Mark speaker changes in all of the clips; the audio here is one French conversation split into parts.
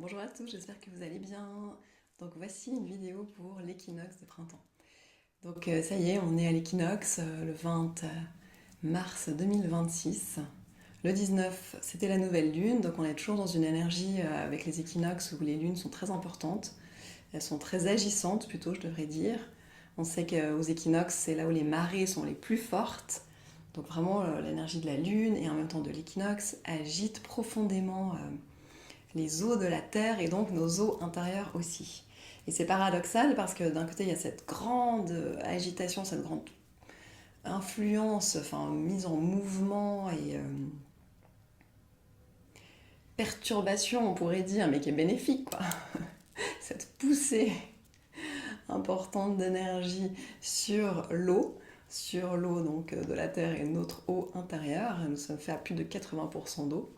Speaker 1: Bonjour à tous, j'espère que vous allez bien. Donc voici une vidéo pour l'équinoxe de printemps. Donc ça y est, on est à l'équinoxe le 20 mars 2026. Le 19, c'était la nouvelle lune, donc on est toujours dans une énergie avec les équinoxes où les lunes sont très importantes. Elles sont très agissantes plutôt, je devrais dire. On sait qu'aux équinoxes, c'est là où les marées sont les plus fortes. Donc vraiment, l'énergie de la lune et en même temps de l'équinoxe agite profondément les eaux de la Terre et donc nos eaux intérieures aussi. Et c'est paradoxal parce que d'un côté, il y a cette grande agitation, cette grande influence, enfin mise en mouvement et perturbation, on pourrait dire, mais qui est bénéfique, quoi. Cette poussée importante d'énergie sur l'eau donc de la Terre et notre eau intérieure. Nous sommes faits à plus de 80% d'eau.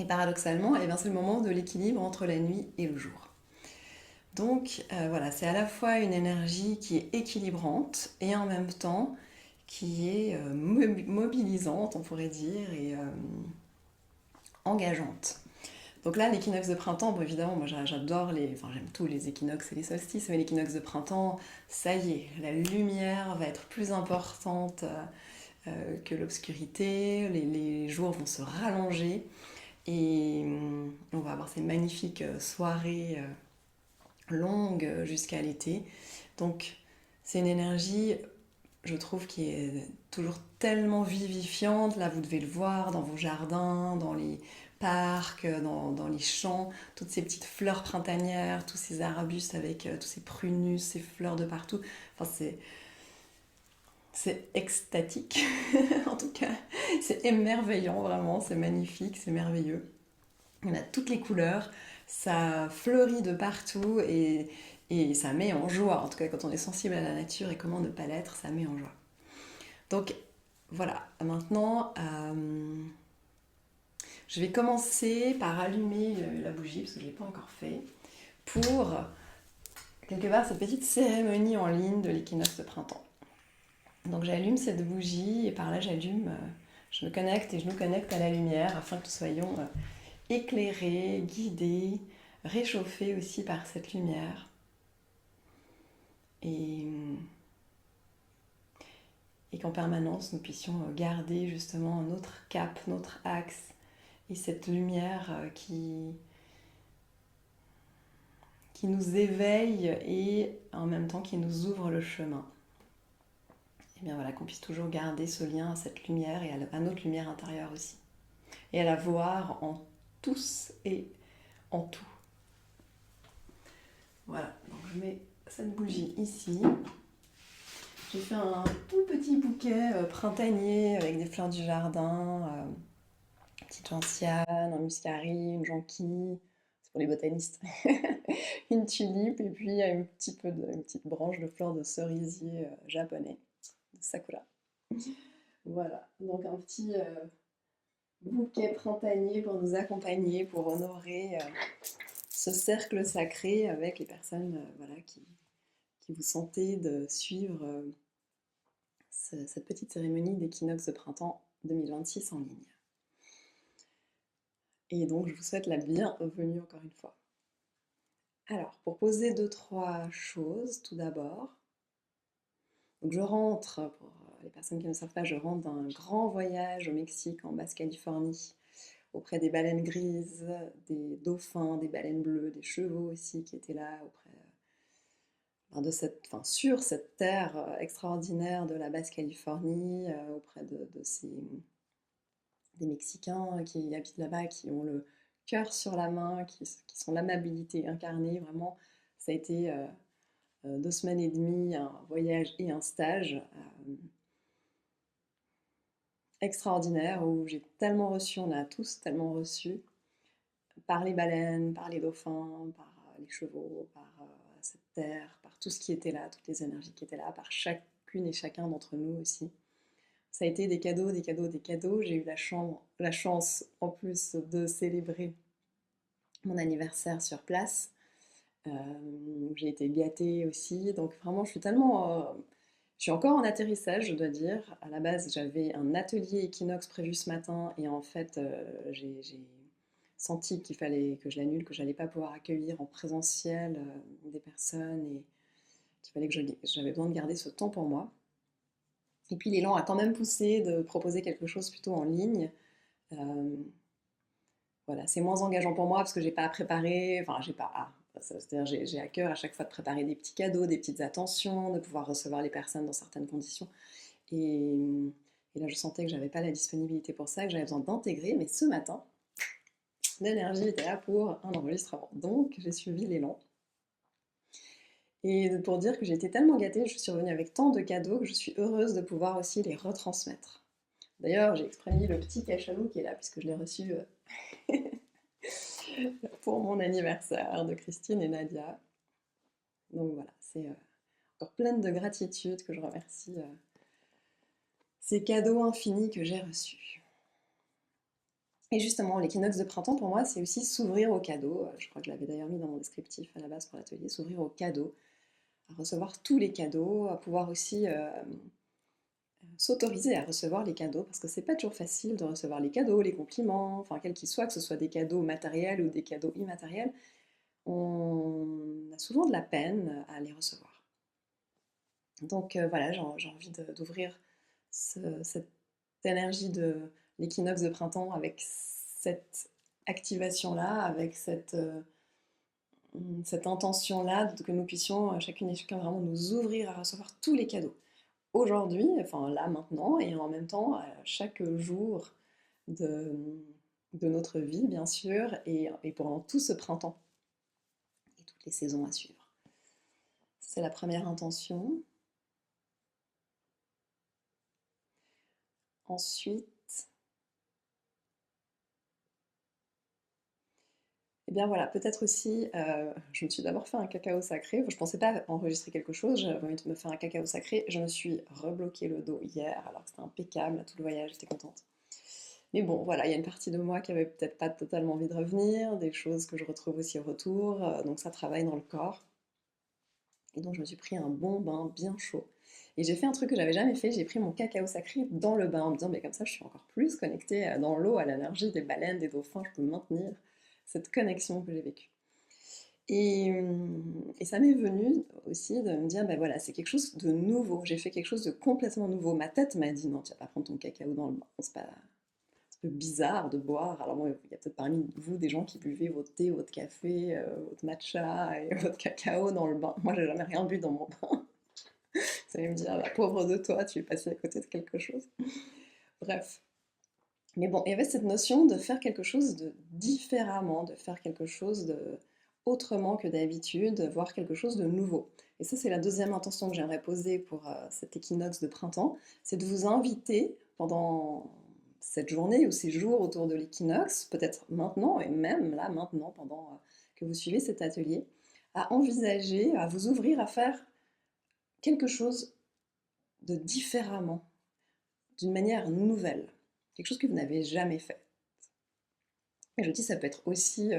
Speaker 1: Et paradoxalement, eh bien, c'est le moment de l'équilibre entre la nuit et le jour. Donc voilà, c'est à la fois une énergie qui est équilibrante et en même temps qui est mobilisante, on pourrait dire, et engageante. Donc là, l'équinoxe de printemps, bon, évidemment, moi j'adore les. Enfin, j'aime tous les équinoxes et les solstices, mais l'équinoxe de printemps, ça y est, la lumière va être plus importante que l'obscurité, les jours vont se rallonger et on va avoir ces magnifiques soirées longue jusqu'à l'été. Donc c'est une énergie, je trouve, qui est toujours tellement vivifiante. Là, vous devez le voir dans vos jardins, dans les parcs, dans les champs, toutes ces petites fleurs printanières, tous ces arbustes avec tous ces prunus, ces fleurs de partout. Enfin, c'est extatique, en tout cas. C'est émerveillant, vraiment. C'est magnifique, c'est merveilleux. On a toutes les couleurs, ça fleurit de partout et ça met en joie. En tout cas, quand on est sensible à la nature et comment ne pas l'être, ça met en joie. Donc voilà, maintenant, je vais commencer par allumer la bougie, parce que je ne l'ai pas encore fait, pour quelque part cette petite cérémonie en ligne de l'équinoxe de printemps. Donc j'allume cette bougie et par là je me connecte et je nous connecte à la lumière afin que nous soyons éclairés, guidés, réchauffés aussi par cette lumière. Et, et qu'en permanence nous puissions garder justement notre cap, notre axe et cette lumière qui nous éveille et en même temps qui nous ouvre le chemin. Et bien voilà, qu'on puisse toujours garder ce lien à cette lumière et à notre lumière intérieure aussi. Et à la voir en tous et en tout. Voilà, donc je mets cette bougie ici. J'ai fait un tout petit bouquet printanier avec des fleurs du jardin, une petite gentiane, un muscari, une jonquille, c'est pour les botanistes, une tulipe et puis une petite branche de fleurs de cerisier japonais, de sakura. Voilà, donc un petit bouquet printanier pour nous accompagner, pour honorer ce cercle sacré avec les personnes voilà, qui vous sentez de suivre cette petite cérémonie d'équinoxe de printemps 2026 en ligne. Et donc, je vous souhaite la bienvenue encore une fois. Alors, pour poser deux, trois choses, tout d'abord, donc je rentre, pour les personnes qui ne savent pas, je rentre d'un grand voyage au Mexique, en Basse-Californie, auprès des baleines grises, des dauphins, des baleines bleues, des chevaux aussi qui étaient là, sur cette terre extraordinaire de la Basse-Californie, auprès de des Mexicains qui habitent là-bas, qui ont le cœur sur la main, qui sont l'amabilité incarnée. Vraiment, ça a été 2 semaines et demie, un voyage et un stage extraordinaire où j'ai tellement reçu, on a tous tellement reçu, par les baleines, par les dauphins, par les chevaux, par cette terre, par tout ce qui était là, toutes les énergies qui étaient là, par chacune et chacun d'entre nous aussi. Ça a été des cadeaux, des cadeaux, des cadeaux. J'ai eu la chance en plus de célébrer mon anniversaire sur place. J'ai été gâtée aussi. Donc vraiment, je suis encore en atterrissage, je dois dire. À la base, j'avais un atelier équinoxe prévu ce matin et en fait, j'ai senti qu'il fallait que je l'annule, que j'allais pas pouvoir accueillir en présentiel des personnes et qu'il fallait que j'avais besoin de garder ce temps pour moi. Et puis l'élan a quand même poussé de proposer quelque chose plutôt en ligne. Euh, voilà, c'est moins engageant pour moi parce que j'ai pas à préparer, enfin j'ai pas à, c'est-à-dire j'ai à cœur à chaque fois de préparer des petits cadeaux, des petites attentions, de pouvoir recevoir les personnes dans certaines conditions. Et, et là je sentais que j'avais pas la disponibilité pour ça, que j'avais besoin d'intégrer, mais ce matin, l'énergie était là pour un enregistrement. Donc j'ai suivi l'élan. Et pour dire que j'ai été tellement gâtée, je suis revenue avec tant de cadeaux que je suis heureuse de pouvoir aussi les retransmettre. D'ailleurs, j'ai exprès mis le petit cachalot qui est là, puisque je l'ai reçu pour mon anniversaire de Christine et Nadia. Donc voilà, c'est encore pleine de gratitude que je remercie ces cadeaux infinis que j'ai reçus. Et justement, l'équinoxe de printemps, pour moi, c'est aussi s'ouvrir aux cadeaux. Je crois que je l'avais d'ailleurs mis dans mon descriptif à la base pour l'atelier, s'ouvrir aux cadeaux, à recevoir tous les cadeaux, à pouvoir aussi s'autoriser à recevoir les cadeaux, parce que c'est pas toujours facile de recevoir les cadeaux, les compliments, enfin quels qu'ils soient, que ce soit des cadeaux matériels ou des cadeaux immatériels, on a souvent de la peine à les recevoir. Donc voilà, j'ai envie d'ouvrir cette énergie de l'équinoxe de printemps avec cette activation-là, avec cette intention-là, que nous puissions chacune et chacun vraiment nous ouvrir à recevoir tous les cadeaux. Aujourd'hui, enfin là maintenant, et en même temps à chaque jour de, de notre vie, bien sûr, et pendant tout ce printemps et toutes les saisons à suivre. C'est la première intention. Ensuite, eh bien voilà, peut-être aussi, je me suis d'abord fait un cacao sacré. Je ne pensais pas enregistrer quelque chose, j'avais envie de me faire un cacao sacré. Je me suis rebloqué le dos hier, alors que c'était impeccable, tout le voyage, j'étais contente. Mais bon, voilà, il y a une partie de moi qui avait peut-être pas totalement envie de revenir, des choses que je retrouve aussi au retour, donc ça travaille dans le corps. Et donc je me suis pris un bon bain bien chaud. Et j'ai fait un truc que j'avais jamais fait, j'ai pris mon cacao sacré dans le bain en me disant, mais comme ça je suis encore plus connectée dans l'eau, à l'énergie des baleines, des dauphins, je peux maintenir cette connexion que j'ai vécue. Et ça m'est venu aussi de me dire, ben voilà, c'est quelque chose de nouveau, j'ai fait quelque chose de complètement nouveau. Ma tête m'a dit, non, tu vas pas prendre ton cacao dans le bain, c'est pas, un peu bizarre de boire. Alors, bon, il y a peut-être parmi vous des gens qui buvez votre thé, votre café, votre matcha et votre cacao dans le bain. Moi, j'ai jamais rien bu dans mon bain. Vous allez me dire, la pauvre de toi, tu es passé à côté de quelque chose. Bref. Mais bon, il y avait cette notion de faire quelque chose de différemment, de faire quelque chose de autrement que d'habitude, voir quelque chose de nouveau. Et ça, c'est la deuxième intention que j'aimerais poser pour cet équinoxe de printemps, c'est de vous inviter pendant cette journée ou ces jours autour de l'équinoxe, peut-être maintenant et même là maintenant pendant que vous suivez cet atelier, à envisager, à vous ouvrir à faire quelque chose de différemment, d'une manière nouvelle, quelque chose que vous n'avez jamais fait. Et je dis, ça peut être aussi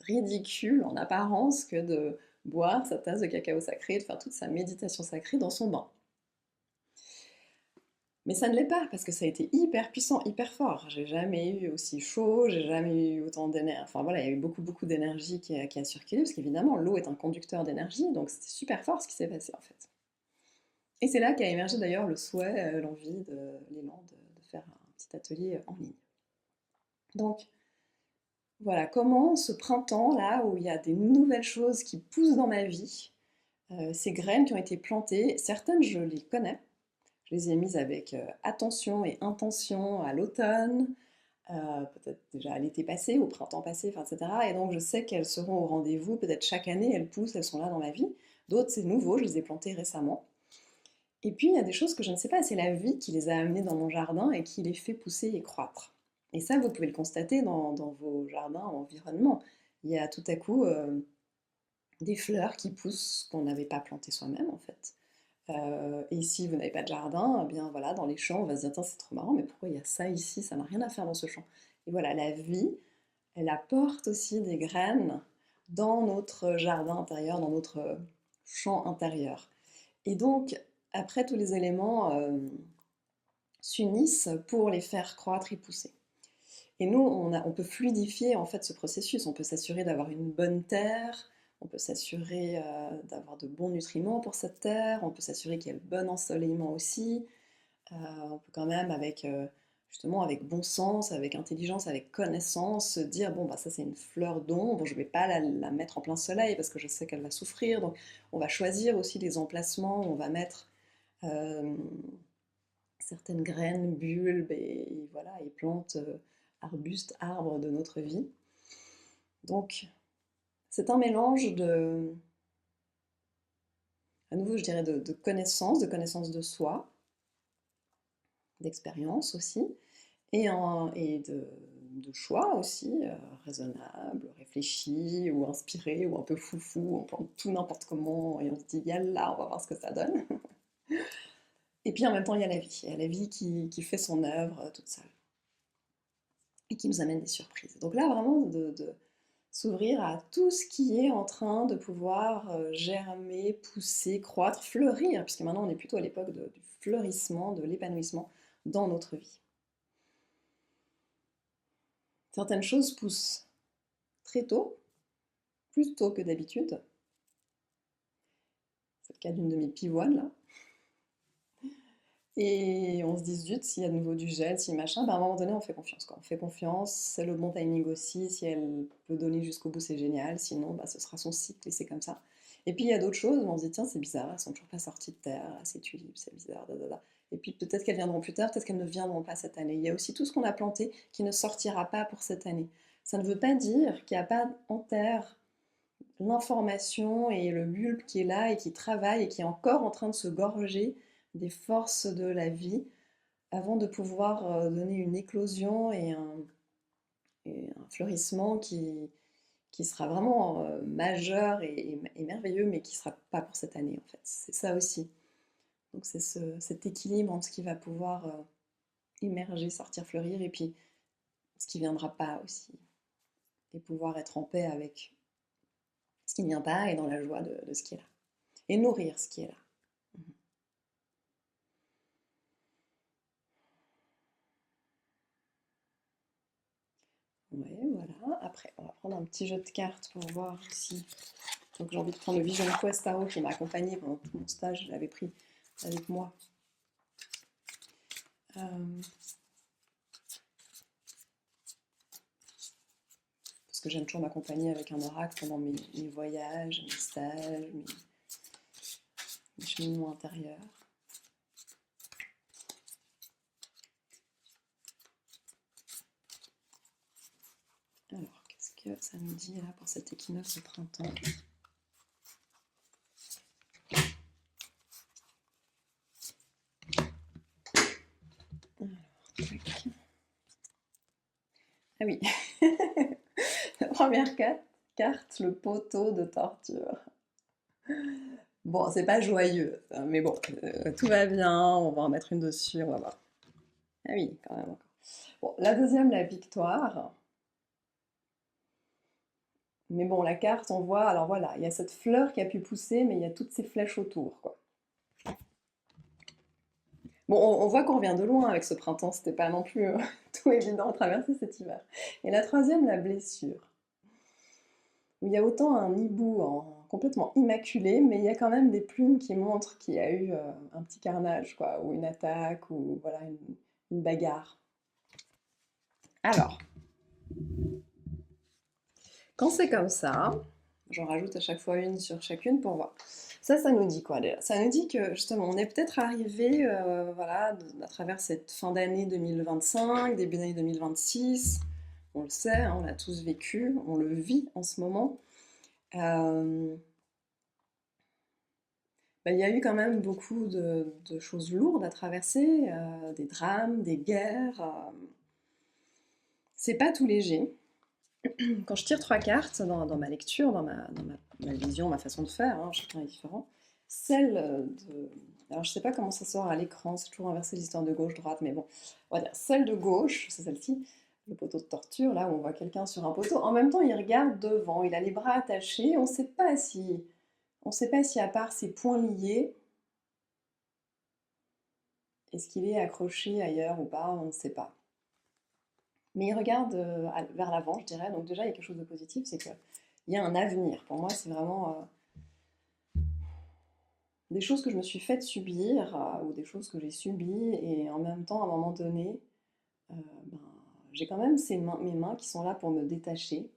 Speaker 1: ridicule en apparence que de boire sa tasse de cacao sacré, de faire toute sa méditation sacrée dans son bain. Mais ça ne l'est pas, parce que ça a été hyper puissant, hyper fort. J'ai jamais eu aussi chaud, j'ai jamais eu autant d'énergie. Enfin voilà, il y a eu beaucoup d'énergie qui a circulé, parce qu'évidemment, l'eau est un conducteur d'énergie, donc c'était super fort ce qui s'est passé en fait. Et c'est là qu'a émergé d'ailleurs le souhait, l'envie, l'élan de faire un petit atelier en ligne. Donc voilà, comment ce printemps là, où il y a des nouvelles choses qui poussent dans ma vie, ces graines qui ont été plantées, certaines je les connais, je les ai mises avec attention et intention à l'automne, peut-être déjà à l'été passé, au printemps passé, enfin, etc. Et donc je sais qu'elles seront au rendez-vous, peut-être chaque année elles poussent, elles sont là dans ma vie. D'autres c'est nouveau, je les ai plantées récemment. Et puis il y a des choses que je ne sais pas, c'est la vie qui les a amenées dans mon jardin et qui les fait pousser et croître. Et ça, vous pouvez le constater dans vos jardins, environnements. Il y a tout à coup des fleurs qui poussent qu'on n'avait pas plantées soi-même en fait. Et si vous n'avez pas de jardin, eh bien voilà, dans les champs, on va se dire, c'est trop marrant, mais pourquoi il y a ça ici? Ça n'a rien à faire dans ce champ. Et voilà, la vie, elle apporte aussi des graines dans notre jardin intérieur, dans notre champ intérieur. Et donc, après, tous les éléments s'unissent pour les faire croître et pousser. Et nous, on peut fluidifier en fait ce processus. On peut s'assurer d'avoir une bonne terre, on peut s'assurer d'avoir de bons nutriments pour cette terre, on peut s'assurer qu'il y a le bon ensoleillement aussi. On peut quand même, avec justement avec bon sens, avec intelligence, avec connaissance, se dire bon bah ça c'est une fleur d'ombre, je ne vais pas la mettre en plein soleil parce que je sais qu'elle va souffrir. Donc on va choisir aussi les emplacements où on va mettre euh, certaines graines, bulbes et voilà, et plantes, arbustes, arbres de notre vie. Donc c'est un mélange à nouveau je dirais de connaissances, de connaissances de soi, d'expérience aussi, et de choix aussi, raisonnables, réfléchis ou inspirés ou un peu foufou, on plante tout n'importe comment et on se dit yallah, on va voir ce que ça donne. Et puis en même temps, il y a la vie. Il y a la vie qui fait son œuvre toute seule et qui nous amène des surprises. Donc là, vraiment, de s'ouvrir à tout ce qui est en train de pouvoir germer, pousser, croître, fleurir, puisque maintenant on est plutôt à l'époque du fleurissement, de l'épanouissement dans notre vie. Certaines choses poussent très tôt, plus tôt que d'habitude. C'est le cas d'une de mes pivoines là. Et on se dit zut, s'il y a de nouveau du gel, si machin, ben à un moment donné on fait confiance quoi. On fait confiance, c'est le bon timing aussi, si elle peut donner jusqu'au bout c'est génial, sinon bah, ce sera son cycle et c'est comme ça. Et puis il y a d'autres choses où on se dit tiens c'est bizarre, elles sont toujours pas sorties de terre, là, ces tulipes, c'est bizarre, da. Et puis peut-être qu'elles viendront plus tard, peut-être qu'elles ne viendront pas cette année. Il y a aussi tout ce qu'on a planté qui ne sortira pas pour cette année. Ça ne veut pas dire qu'il n'y a pas en terre l'information et le bulbe qui est là et qui travaille et qui est encore en train de se gorger des forces de la vie avant de pouvoir donner une éclosion et un fleurissement qui sera vraiment majeur et merveilleux, mais qui ne sera pas pour cette année en fait. C'est ça aussi. Donc c'est cet équilibre entre ce qui va pouvoir émerger, sortir, fleurir, et puis ce qui ne viendra pas aussi. Et pouvoir être en paix avec ce qui ne vient pas et dans la joie de ce qui est là. Et nourrir ce qui est là. Ouais, voilà. Après, on va prendre un petit jeu de cartes pour voir si. Donc j'ai envie de prendre le Vision Quest Tarot qui m'a accompagné pendant tout mon stage. Je l'avais pris avec moi. Parce que j'aime toujours m'accompagner avec un oracle pendant mes voyages, mes stages, mes cheminements intérieurs. Alors, qu'est-ce que ça nous dit là pour cet équinoxe de printemps? Ah oui, la première carte, le poteau de torture. Bon, c'est pas joyeux, mais bon, tout va bien, on va en mettre une dessus, on va voir. Ah oui, quand même encore. Bon, la deuxième, la victoire. Mais bon, la carte, on voit, alors voilà, il y a cette fleur qui a pu pousser, mais il y a toutes ces flèches autour, quoi. Bon, on voit qu'on revient de loin avec ce printemps, c'était pas non plus tout évident à traverser cet hiver. Et la troisième, la blessure. Où il y a autant un hibou complètement immaculé, mais il y a quand même des plumes qui montrent qu'il y a eu un petit carnage, quoi, ou une attaque, ou voilà, une bagarre. Alors, quand c'est comme ça, j'en rajoute à chaque fois une sur chacune pour voir. Ça nous dit quoi déjà? Ça nous dit que justement, on est peut-être arrivé voilà, à travers cette fin d'année 2025, début d'année 2026. On le sait, hein, on l'a tous vécu, on le vit en ce moment. Il y a eu quand même beaucoup de choses lourdes à traverser, des drames, des guerres. C'est pas tout léger. Quand je tire trois cartes dans ma lecture, dans ma vision, ma façon de faire, hein, chacun est différent, celle de. Alors je sais pas comment ça sort à l'écran, c'est toujours inversé l'histoire de gauche-droite, mais bon, on va dire celle de gauche, c'est celle-ci, le poteau de torture, là où on voit quelqu'un sur un poteau. En même temps, il regarde devant, il a les bras attachés, on ne sait pas si à part ses poings liés, est-ce qu'il est accroché ailleurs ou pas, on ne sait pas. Mais il regarde vers l'avant, je dirais. Donc déjà, il y a quelque chose de positif, c'est qu'il y a un avenir. Pour moi, c'est vraiment des choses que je me suis faites subir ou des choses que j'ai subies. Et en même temps, à un moment donné, ben, j'ai quand même mes mains qui sont là pour me détacher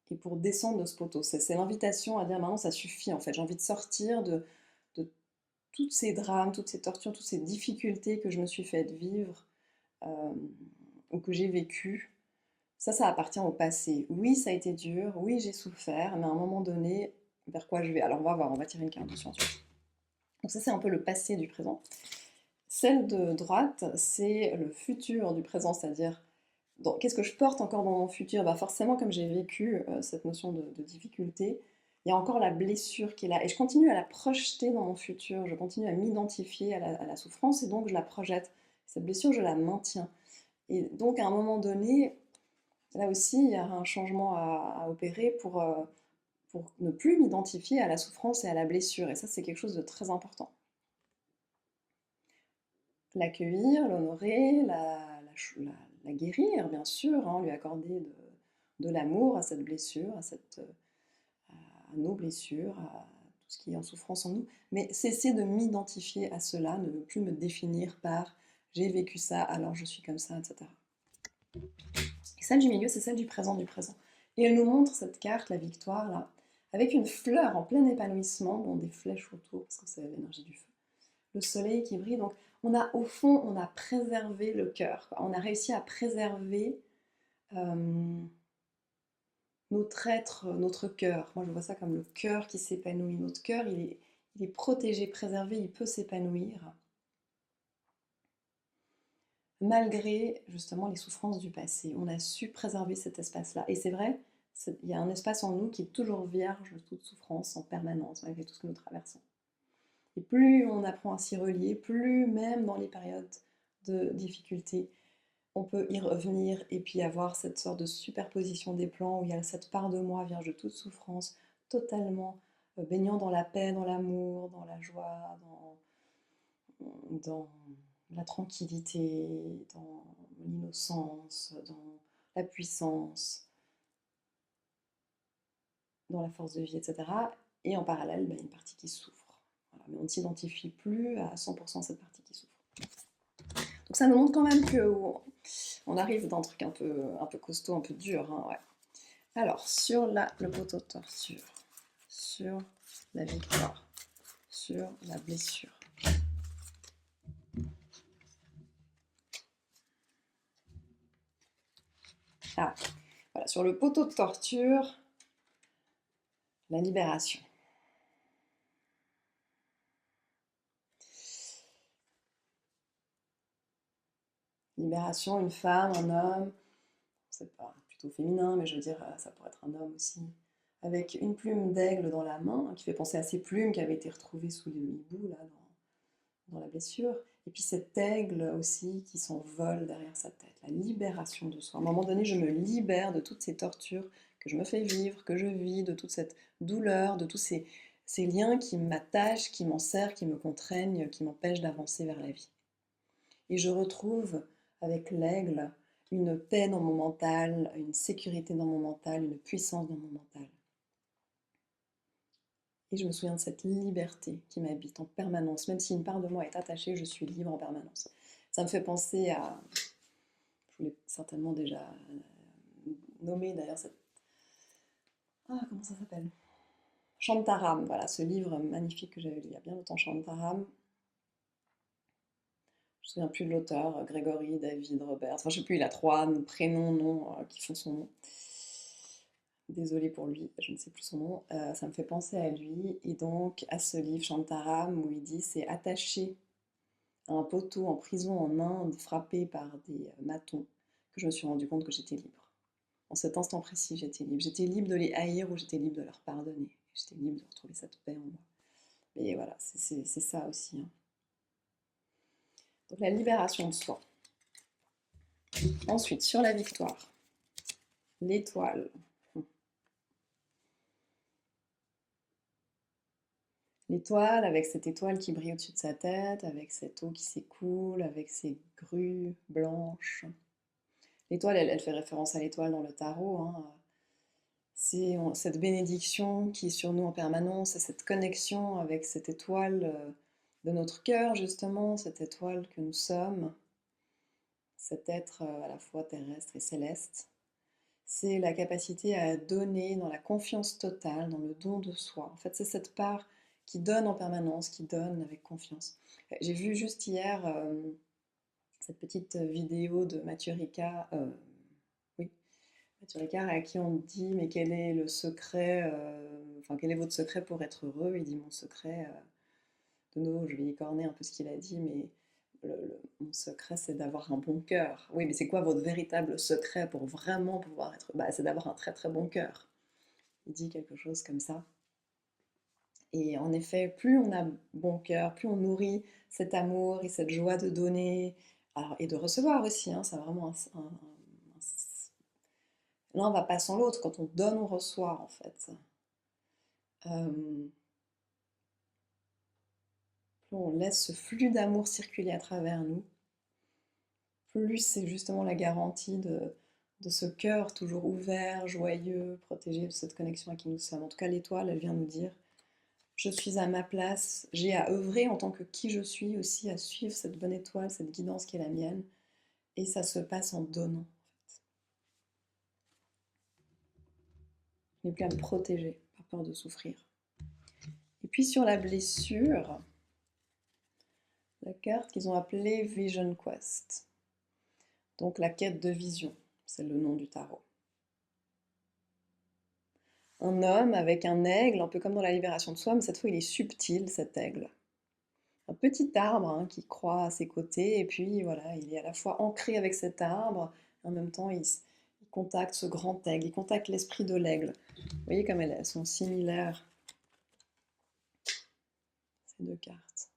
Speaker 1: et pour descendre de ce poteau. C'est l'invitation à dire maintenant, ça suffit en fait. J'ai envie de sortir de tous ces drames, toutes ces tortures, toutes ces difficultés que je me suis faites vivre euh, ou que j'ai vécues. Ça appartient au passé. Oui, ça a été dur, oui, j'ai souffert, mais à un moment donné, vers quoi je vais? Alors on va voir, on va tirer une carte dessus ensuite. Donc ça, c'est un peu le passé du présent. Celle de droite, c'est le futur du présent, c'est-à-dire qu'est-ce que je porte encore dans mon futur? Bah forcément, comme j'ai vécu cette notion de difficulté, il y a encore la blessure qui est là. Et je continue à la projeter dans mon futur, je continue à m'identifier à la souffrance, et donc je la projette. Cette blessure, je la maintiens. Et donc à un moment donné, là aussi, il y a un changement à opérer pour ne plus m'identifier à la souffrance et à la blessure. Et ça, c'est quelque chose de très important. L'accueillir, l'honorer, la guérir, bien sûr, hein, lui accorder de l'amour à cette blessure, à nos blessures, à tout ce qui est en souffrance en nous, mais cesser de m'identifier à cela, ne plus me définir par j'ai vécu ça, alors je suis comme ça, etc. Et celle du milieu, c'est celle du présent du présent. Et elle nous montre cette carte, la victoire, là, avec une fleur en plein épanouissement, bon, des flèches autour, parce que c'est l'énergie du feu. Le soleil qui brille, donc au fond, on a préservé le cœur. On a réussi à préserver notre être, notre cœur. Moi, je vois ça comme le cœur qui s'épanouit. Notre cœur, il est protégé, préservé, il peut s'épanouir malgré justement les souffrances du passé. On a su préserver cet espace-là. Et c'est vrai, il y a un espace en nous qui est toujours vierge de toute souffrance en permanence, malgré tout ce que nous traversons. Et plus on apprend à s'y relier, plus même dans les périodes de difficulté, on peut y revenir et puis avoir cette sorte de superposition des plans où il y a cette part de moi vierge de toute souffrance, totalement baignant dans la paix, dans l'amour, dans la joie, dans la tranquillité, dans l'innocence, dans la puissance, dans la force de vie, etc. Et en parallèle, une partie qui souffre. Voilà. Mais on ne s'identifie plus à 100% à cette partie qui souffre. Donc ça nous montre quand même qu'on arrive dans un truc un peu costaud, un peu dur. Hein, ouais. Alors, sur le poteau de torture, sur la victoire, sur la blessure. Ah, voilà, sur le poteau de torture, la libération. Libération, une femme, un homme, c'est pas plutôt féminin, mais je veux dire, ça pourrait être un homme aussi, avec une plume d'aigle dans la main, qui fait penser à ces plumes qui avaient été retrouvées sous l'hibou, là, dans la blessure. Et puis cet aigle aussi qui s'envole derrière sa tête, la libération de soi. À un moment donné, je me libère de toutes ces tortures que je me fais vivre, que je vis, de toute cette douleur, de tous ces liens qui m'attachent, qui m'enserrent, qui me contraignent, qui m'empêchent d'avancer vers la vie. Et je retrouve avec l'aigle une paix dans mon mental, une sécurité dans mon mental, une puissance dans mon mental. Et je me souviens de cette liberté qui m'habite en permanence. Même si une part de moi est attachée, je suis libre en permanence. Ça me fait penser à... Je vous l'ai certainement déjà nommé d'ailleurs cette... Ah, comment ça s'appelle? Shantaram, voilà, ce livre magnifique que j'avais lu il y a bien longtemps, Shantaram. Je ne me souviens plus de l'auteur, Grégory, David, Robert. Enfin, je ne sais plus, il a 3 prénoms, noms qui font son nom. Désolée pour lui, je ne sais plus son nom. Ça me fait penser à lui et donc à ce livre Shantaram où il dit c'est attaché à un poteau en prison en Inde, frappé par des matons, que je me suis rendu compte que j'étais libre. En cet instant précis, j'étais libre. J'étais libre de les haïr ou j'étais libre de leur pardonner. J'étais libre de retrouver cette paix en moi. Et voilà, c'est ça aussi. Hein. Donc la libération de soi. Ensuite, sur la victoire, l'étoile. L'étoile, avec cette étoile qui brille au-dessus de sa tête, avec cette eau qui s'écoule, avec ses grues blanches. L'étoile, elle fait référence à l'étoile dans le tarot, hein. C'est cette bénédiction qui est sur nous en permanence, et cette connexion avec cette étoile de notre cœur, justement, cette étoile que nous sommes, cet être à la fois terrestre et céleste. C'est la capacité à donner dans la confiance totale, dans le don de soi. En fait, c'est cette part qui donne en permanence, qui donne avec confiance. J'ai vu juste hier cette petite vidéo de Mathieu Ricard, oui, Mathieu Ricard, à qui on dit mais quel est le secret, enfin quel est votre secret pour être heureux? Il dit mon secret, de nouveau je vais écorner un peu ce qu'il a dit, mais mon secret c'est d'avoir un bon cœur. Oui, mais c'est quoi votre véritable secret pour vraiment pouvoir être... Bah, c'est d'avoir un très très bon cœur. Il dit quelque chose comme ça. Et en effet, plus on a bon cœur, plus on nourrit cet amour et cette joie de donner, alors, et de recevoir aussi, hein, c'est vraiment l'un va pas sans l'autre. Quand on donne, on reçoit en fait. Plus on laisse ce flux d'amour circuler à travers nous, plus c'est justement la garantie de ce cœur toujours ouvert, joyeux, protégé de cette connexion à qui nous sommes. En tout cas, l'étoile, elle vient nous dire, je suis à ma place, j'ai à œuvrer en tant que qui je suis aussi, à suivre cette bonne étoile, cette guidance qui est la mienne, et ça se passe en donnant. Je n'ai plus à me protéger, par peur de souffrir. Et puis sur la blessure, la carte qu'ils ont appelée Vision Quest. Donc la quête de vision, c'est le nom du tarot. Un homme avec un aigle, un peu comme dans la libération de soi, mais cette fois il est subtil cet aigle. Un petit arbre hein, qui croît à ses côtés, et puis voilà, il est à la fois ancré avec cet arbre, en même temps il contacte ce grand aigle, il contacte l'esprit de l'aigle. Vous voyez comme elles sont similaires, ces deux cartes.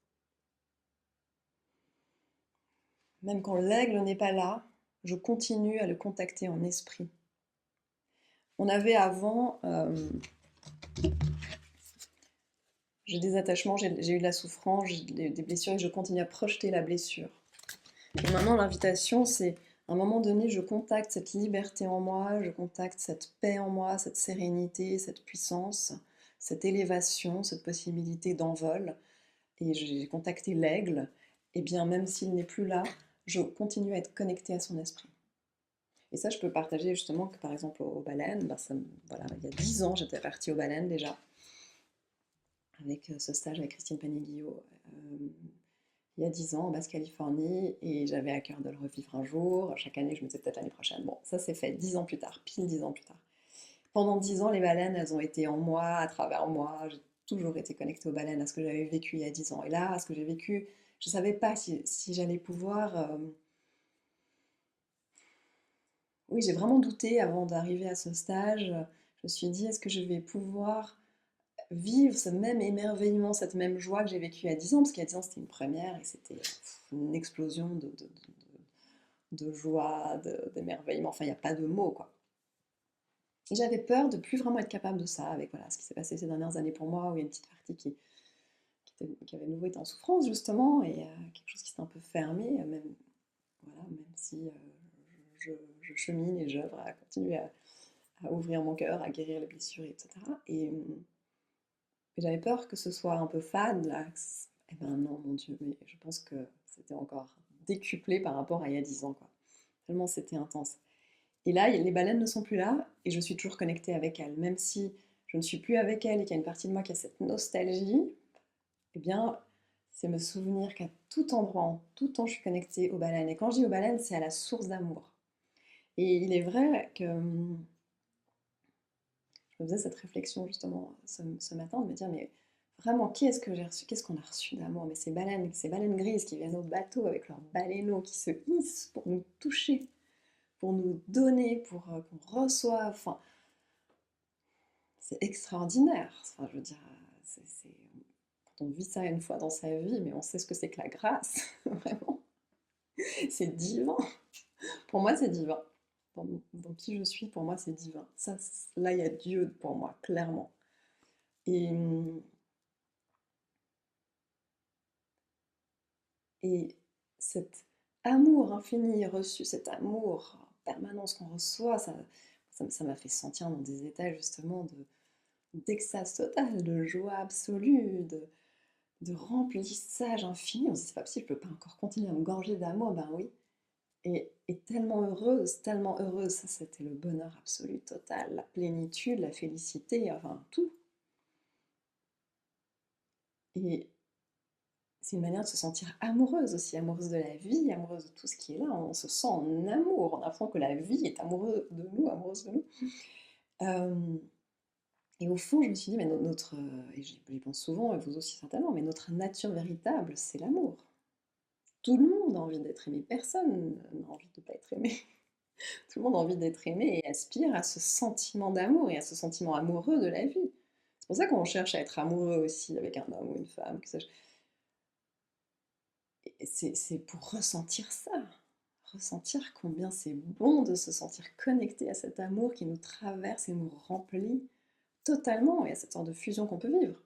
Speaker 1: Même quand l'aigle n'est pas là, je continue à le contacter en esprit. On avait avant, j'ai des attachements, j'ai eu de la souffrance, j'ai des blessures et je continue à projeter la blessure. Et maintenant, l'invitation, c'est à un moment donné, je contacte cette liberté en moi, je contacte cette paix en moi, cette sérénité, cette puissance, cette élévation, cette possibilité d'envol. Et j'ai contacté l'aigle, et bien même s'il n'est plus là, je continue à être connectée à son esprit. Et ça, je peux partager justement que par exemple aux baleines, ben voilà, il y a 10 ans, j'étais partie aux baleines déjà, avec ce stage avec Christine Paniglio, il y a 10 ans en Basse-Californie, et j'avais à cœur de le revivre un jour. Chaque année, je me disais peut-être l'année prochaine. Bon, ça s'est fait 10 ans plus tard, pile 10 ans plus tard. Pendant 10 ans, les baleines, elles ont été en moi, à travers moi. J'ai toujours été connectée aux baleines, à ce que j'avais vécu il y a 10 ans. Et là, à ce que j'ai vécu, je ne savais pas si j'allais pouvoir... Oui, j'ai vraiment douté avant d'arriver à ce stage. Je me suis dit, est-ce que je vais pouvoir vivre ce même émerveillement, cette même joie que j'ai vécue il y a 10 ans? Parce qu'il y a 10 ans, c'était une première et c'était une explosion de joie, d'émerveillement. Enfin, il n'y a pas de mots, quoi. Et j'avais peur de plus vraiment être capable de ça, avec voilà, ce qui s'est passé ces dernières années pour moi, où il y a une petite partie qui avait de nouveau été en souffrance, justement, et quelque chose qui s'est un peu fermé, même, voilà, même si je chemine et j'œuvre à continuer à ouvrir mon cœur, à guérir les blessures, etc. Et j'avais peur que ce soit un peu fade, là. Eh ben non, mon Dieu, mais je pense que c'était encore décuplé par rapport à il y a 10 ans, quoi. Tellement c'était intense. Et là, les baleines ne sont plus là, et je suis toujours connectée avec elles. Même si je ne suis plus avec elles et qu'il y a une partie de moi qui a cette nostalgie, eh bien, c'est me souvenir qu'à tout endroit, en tout temps, je suis connectée aux baleines. Et quand je dis aux baleines, c'est à la source d'amour. Et il est vrai que je me faisais cette réflexion justement ce matin, de me dire, mais vraiment, qui est-ce que j'ai reçu, qu'est-ce qu'on a reçu d'amour? Mais ces baleines grises qui viennent au bateau avec leurs baleineaux, qui se hissent pour nous toucher, pour nous donner, pour qu'on reçoive. Enfin, c'est extraordinaire. Enfin, je veux dire, quand on vit ça une fois dans sa vie, mais on sait ce que c'est que la grâce, vraiment. C'est divin. Pour moi, c'est divin. Dans qui je suis, pour moi, c'est divin. Ça, là, il y a Dieu pour moi, clairement. Et, et cet amour infini reçu, cet amour permanence qu'on reçoit, ça m'a fait sentir dans des états justement d'extase totale, de joie absolue, de remplissage infini. On se dit, c'est pas possible, je peux pas encore continuer à me gorger d'amour. Ben oui. Et tellement heureuse, ça c'était le bonheur absolu total, la plénitude, la félicité, enfin tout. Et c'est une manière de se sentir amoureuse aussi, amoureuse de la vie, amoureuse de tout ce qui est là. On se sent en amour, on a l'impression que la vie est amoureuse de nous, amoureuse de nous. Et au fond, je me suis dit, mais notre, et j'y pense souvent, et vous aussi certainement, mais notre nature véritable, c'est l'amour. Tout le monde a envie d'être aimé, personne n'a envie de ne pas être aimé. Tout le monde a envie d'être aimé et aspire à ce sentiment d'amour et à ce sentiment amoureux de la vie. C'est pour ça qu'on cherche à être amoureux aussi avec un homme ou une femme, que sais-je. C'est pour ressentir ça, ressentir combien c'est bon de se sentir connecté à cet amour qui nous traverse et nous remplit totalement, et à cette sorte de fusion qu'on peut vivre.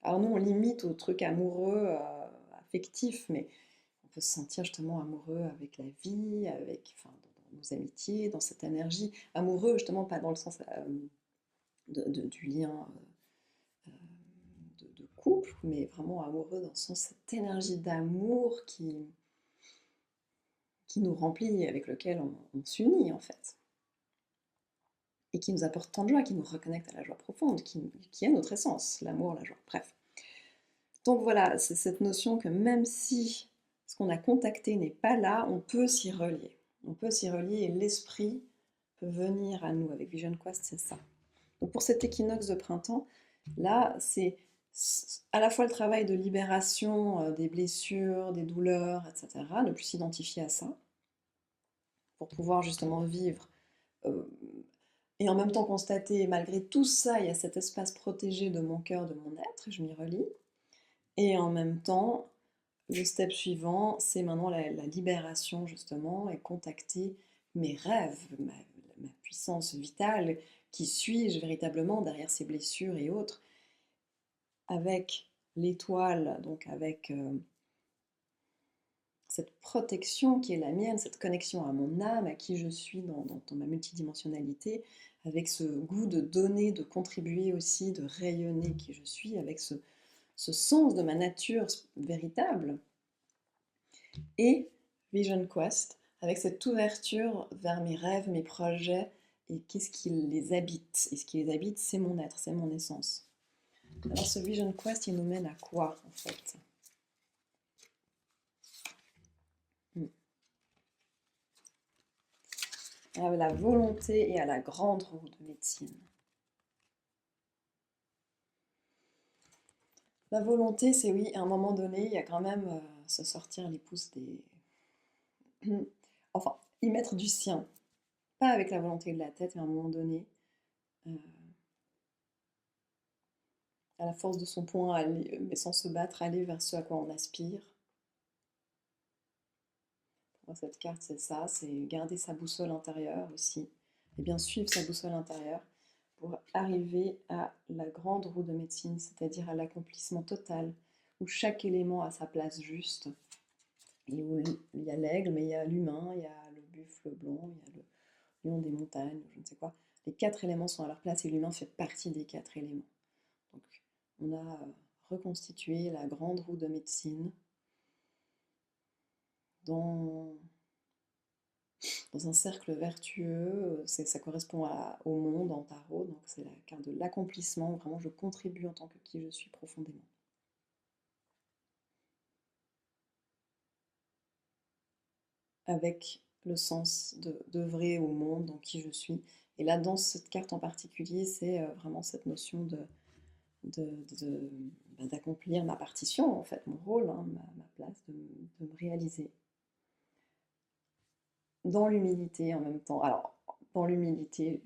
Speaker 1: Alors nous, on limite au truc amoureux, affectif, mais on peut se sentir justement amoureux avec la vie, avec, enfin, dans nos amitiés, dans cette énergie. Amoureux, justement, pas dans le sens du lien de couple, mais vraiment amoureux dans le sens cette énergie d'amour qui nous remplit, avec lequel on s'unit en fait. Et qui nous apporte tant de joie, qui nous reconnecte à la joie profonde, qui est notre essence, l'amour, la joie, bref. Donc voilà, c'est cette notion que même si ce qu'on a contacté n'est pas là, on peut s'y relier. On peut s'y relier et l'esprit peut venir à nous. Avec Vision Quest, c'est ça. Donc pour cet équinoxe de printemps, là, c'est à la fois le travail de libération des blessures, des douleurs, etc., ne plus s'identifier à ça, pour pouvoir justement vivre et en même temps constater, malgré tout ça, il y a cet espace protégé de mon cœur, de mon être, je m'y relie. Et en même temps, le step suivant, c'est maintenant la libération justement et contacter mes rêves, ma puissance vitale, qui suis-je véritablement derrière ces blessures et autres, avec l'étoile, donc avec cette protection qui est la mienne, cette connexion à mon âme, à qui je suis dans ma multidimensionnalité, avec ce goût de donner, de contribuer aussi, de rayonner qui je suis, avec ce sens de ma nature véritable, et Vision Quest, avec cette ouverture vers mes rêves, mes projets, et qu'est-ce qui les habite. Et ce qui les habite, c'est mon être, c'est mon essence. Alors ce Vision Quest, il nous mène à quoi, en fait? À la volonté et à la grande roue de médecine. La volonté, c'est oui, à un moment donné, il y a quand même se sortir les pouces des... enfin, y mettre du sien. Pas avec la volonté de la tête, mais à un moment donné, à la force de son poing, aller, mais sans se battre, aller vers ce à quoi on aspire. Pour moi, cette carte, c'est ça, c'est garder sa boussole intérieure aussi, et bien suivre sa boussole intérieure pour arriver à la grande roue de médecine, c'est-à-dire à l'accomplissement total, où chaque élément a sa place juste, et où il y a l'aigle, mais il y a l'humain, il y a le buffle blanc, il y a le lion des montagnes, je ne sais quoi. Les 4 éléments sont à leur place et l'humain fait partie des 4 éléments. Donc, on a reconstitué la grande roue de médecine dans un cercle vertueux. Ça correspond au monde en tarot, donc c'est la carte de l'accomplissement. Vraiment, je contribue en tant que qui je suis profondément. Avec le sens d'œuvrer au monde, dans qui je suis. Et là, dans cette carte en particulier, c'est vraiment cette notion d'accomplir ma partition, en fait, mon rôle, hein, ma place, de me réaliser. Dans l'humilité en même temps. Alors, dans l'humilité,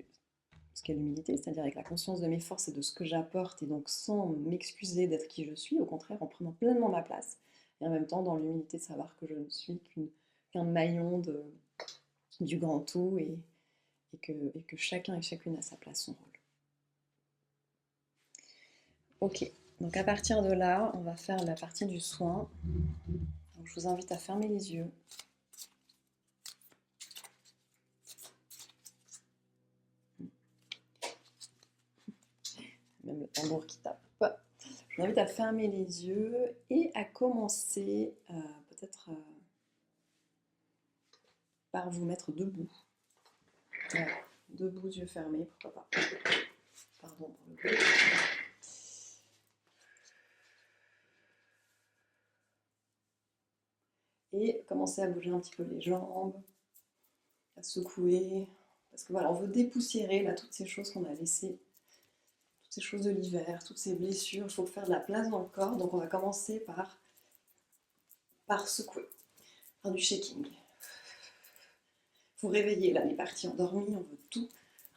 Speaker 1: ce qu'est l'humilité, c'est-à-dire avec la conscience de mes forces et de ce que j'apporte, et donc sans m'excuser d'être qui je suis, au contraire, en prenant pleinement ma place, et en même temps dans l'humilité de savoir que je ne suis qu'un maillon du grand tout, et que chacun et chacune a sa place, son rôle. Ok, donc à partir de là, on va faire la partie du soin. Donc, je vous invite à fermer les yeux. même le tambour qui tape. Je vous invite à fermer les yeux et à commencer peut-être par vous mettre debout. Voilà, debout, yeux fermés, pourquoi pas. Pardon pour le bruit. Et commencer à bouger un petit peu les jambes, à secouer. Parce que voilà, on veut dépoussiérer là toutes ces choses qu'on a laissées, toutes ces choses de l'hiver, toutes ces blessures. Il faut faire de la place dans le corps. Donc on va commencer par secouer, par du shaking. Il faut réveiller là les parties endormies, on veut tout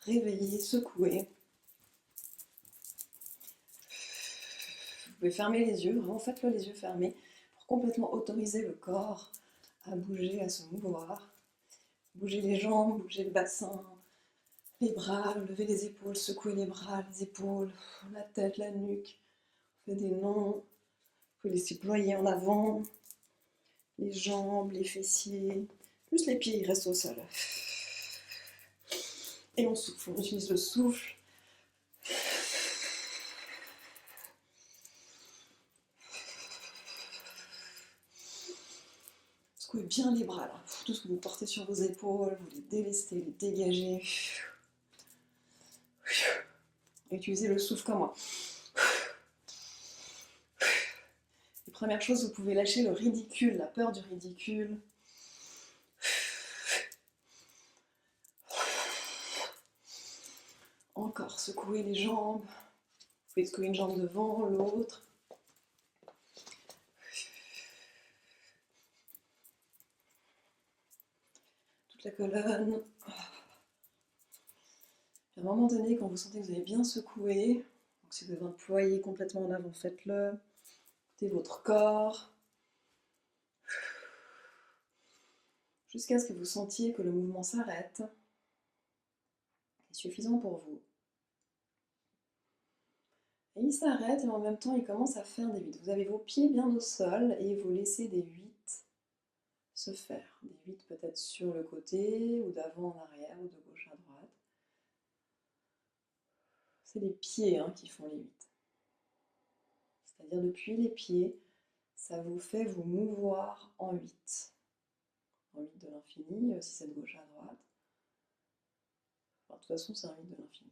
Speaker 1: réveiller, secouer. Vous pouvez fermer les yeux, vraiment faites-le les yeux fermés pour complètement autoriser le corps à bouger, à se mouvoir. Bouger les jambes, bouger le bassin, les bras, lever les épaules, secouer les bras, les épaules, la tête, la nuque. On fait des nons. Vous pouvez les déployer en avant, les jambes, les fessiers. Juste les pieds, ils restent au sol. Et on souffle, on utilise le souffle. Secouez bien les bras là. Tout ce que vous portez sur vos épaules, vous les délestez, les dégagez. Et utilisez le souffle comme moi. Les premières choses, vous pouvez lâcher le ridicule, la peur du ridicule. Encore, secouer les jambes. Vous pouvez secouer une jambe devant, l'autre. Toute la colonne. À un moment donné, quand vous sentez que vous avez bien secoué, donc si vous devez ployer complètement en avant, faites-le. Écoutez votre corps. Jusqu'à ce que vous sentiez que le mouvement s'arrête. C'est suffisant pour vous. Et il s'arrête et en même temps il commence à faire des 8. Vous avez vos pieds bien au sol et vous laissez des 8 se faire. Des 8 peut-être sur le côté ou d'avant en arrière ou de gauche à droite. C'est les pieds qui font les 8. C'est-à-dire depuis les pieds, ça vous fait vous mouvoir en 8. En 8 de l'infini, si c'est de gauche à droite. Enfin, de toute façon, c'est un 8 de l'infini.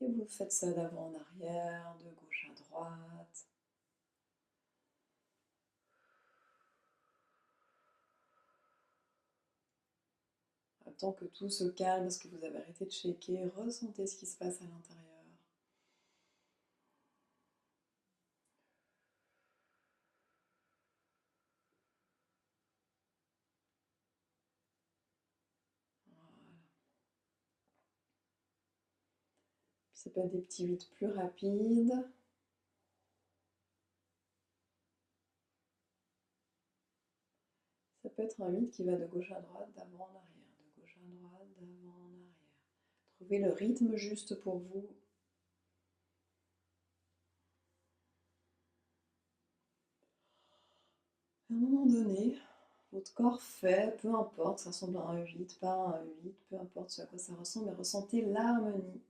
Speaker 1: Et vous faites ça d'avant en arrière, de gauche à droite. Tant que tout se calme, parce que vous avez arrêté de shaker, ressentez ce qui se passe à l'intérieur. Voilà. Ça peut être des petits 8 plus rapides. Ça peut être un 8 qui va de gauche à droite, d'avant en arrière, de gauche à droite, d'avant en arrière. Trouvez le rythme juste pour vous. À un moment donné, votre corps fait, peu importe, ça ressemble à un 8, pas un 8, peu importe ce à quoi ça ressemble, mais ressentez l'harmonie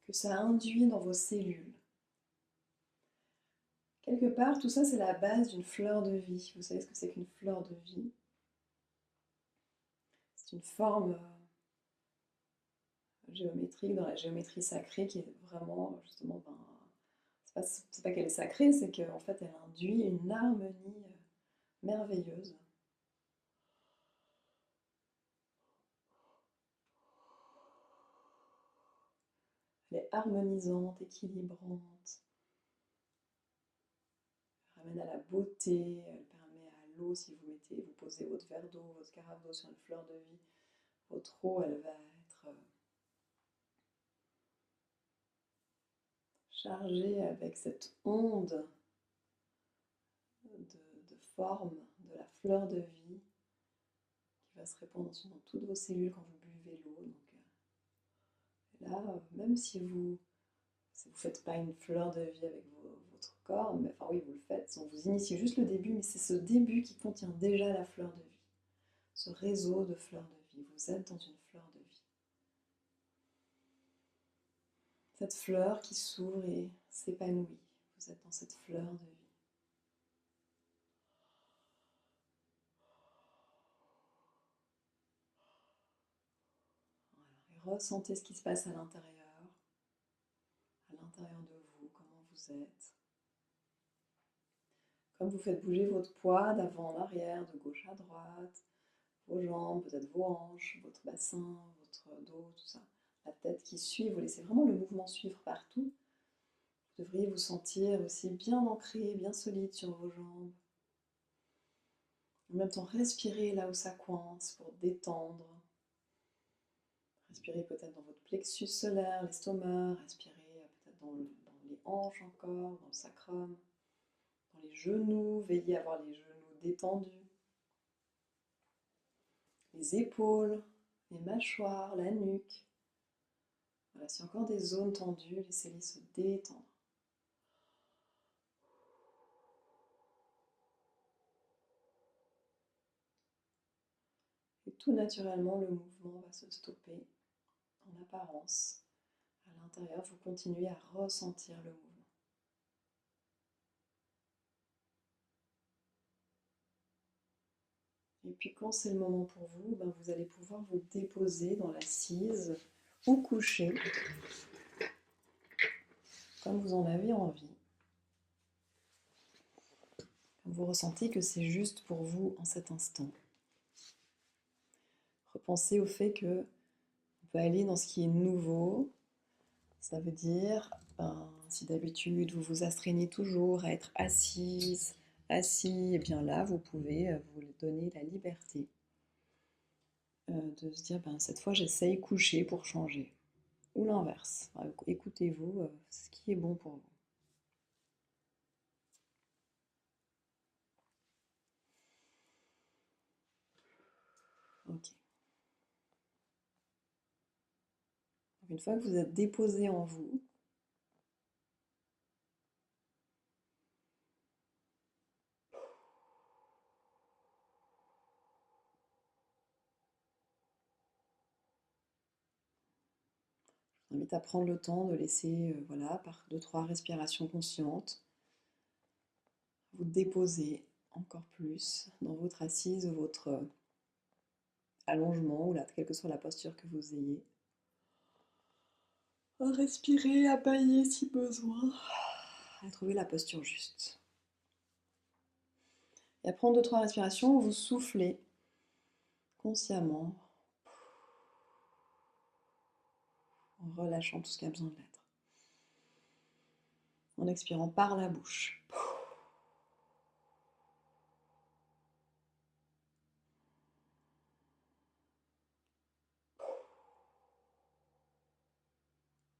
Speaker 1: que ça induit dans vos cellules. Quelque part, tout ça, c'est la base d'une fleur de vie. Vous savez ce que c'est qu'une fleur de vie? C'est une forme géométrique dans la géométrie sacrée qui est vraiment, justement, c'est pas qu'elle est sacrée, c'est qu'en fait, elle induit une harmonie merveilleuse. Elle est harmonisante, équilibrante. Elle ramène à la beauté, elle permet à l'eau, si vous posez votre verre d'eau, votre carafe d'eau sur une fleur de vie, votre eau, elle va être chargée avec cette onde de forme de la fleur de vie qui va se répandre ensuite dans toutes vos cellules quand vous buvez l'eau. Donc là, même si vous ne faites pas une fleur de vie avec votre corps, mais enfin oui, vous le faites, on vous initie juste le début, mais c'est ce début qui contient déjà la fleur de vie, ce réseau de fleurs de vie. Vous êtes dans une fleur de vie. Cette fleur qui s'ouvre et s'épanouit. Vous êtes dans cette fleur de vie. Voilà. Et ressentez ce qui se passe à l'intérieur de vous, comment vous êtes. Comme vous faites bouger votre poids d'avant en arrière, de gauche à droite, vos jambes, peut-être vos hanches, votre bassin, votre dos, tout ça. La tête qui suit, vous laissez vraiment le mouvement suivre partout. Vous devriez vous sentir aussi bien ancré, bien solide sur vos jambes. En même temps, respirez là où ça coince pour détendre. Respirez peut-être dans votre plexus solaire, l'estomac. Respirez peut-être dans les hanches encore, dans le sacrum, dans les genoux. Veillez à avoir les genoux détendus. Les épaules, les mâchoires, la nuque. Voilà, s'il y a encore des zones tendues, laissez-les se détendre. Et tout naturellement, le mouvement va se stopper en apparence. À l'intérieur, vous continuez à ressentir le mouvement. Et puis quand c'est le moment pour vous, ben vous allez pouvoir vous déposer dans l'assise ou coucher, comme vous en avez envie. Comme vous ressentez que c'est juste pour vous en cet instant. Repensez au fait que on peut aller dans ce qui est nouveau. Ça veut dire, si d'habitude vous vous astreignez toujours à être assise, assis, et bien là vous pouvez vous donner la liberté de se dire, cette fois j'essaye coucher pour changer. Ou l'inverse. Écoutez-vous ce qui est bon pour vous. Ok. Une fois que vous êtes déposé en vous, je vous invite à prendre le temps de laisser, voilà, par 2-3 respirations conscientes, vous déposer encore plus dans votre assise ou votre allongement, ou là, quelle que soit la posture que vous ayez. À respirer, à bailler si besoin, à trouver la posture juste. Et à prendre 2-3 respirations, vous soufflez consciemment, en relâchant tout ce qui a besoin de l'être. En expirant par la bouche.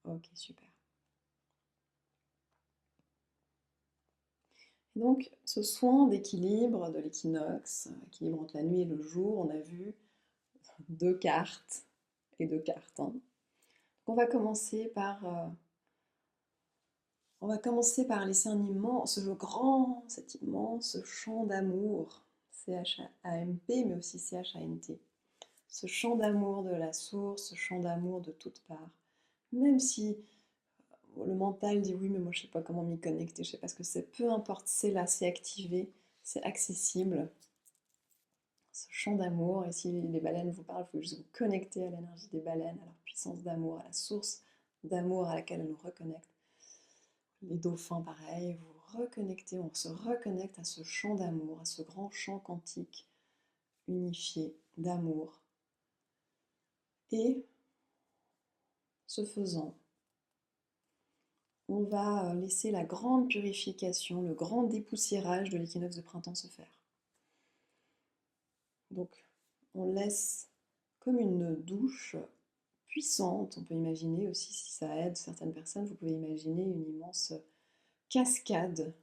Speaker 1: Ok, super. Et donc, ce soin d'équilibre de l'équinoxe, équilibre entre la nuit et le jour, on a vu 2 cartes et 2 cartes. Hein. On va commencer par laisser cet immense champ d'amour, C-H-A-M-P, mais aussi C-H-A-N-T. Ce champ d'amour de la source, ce champ d'amour de toutes parts. Même si le mental dit oui, mais moi je sais pas comment m'y connecter, je sais pas ce que c'est. Peu importe, c'est là, c'est activé, c'est accessible. Ce champ d'amour, et si les baleines vous parlent, il faut juste vous connecter à l'énergie des baleines, à leur puissance d'amour, à la source d'amour à laquelle elles nous reconnectent. Les dauphins, pareil, on se reconnecte à ce champ d'amour, à ce grand champ quantique unifié d'amour. Et ce faisant, on va laisser la grande purification, le grand dépoussiérage de l'équinoxe de printemps se faire. Donc, on laisse comme une douche puissante. On peut imaginer aussi, si ça aide certaines personnes, vous pouvez imaginer une immense cascade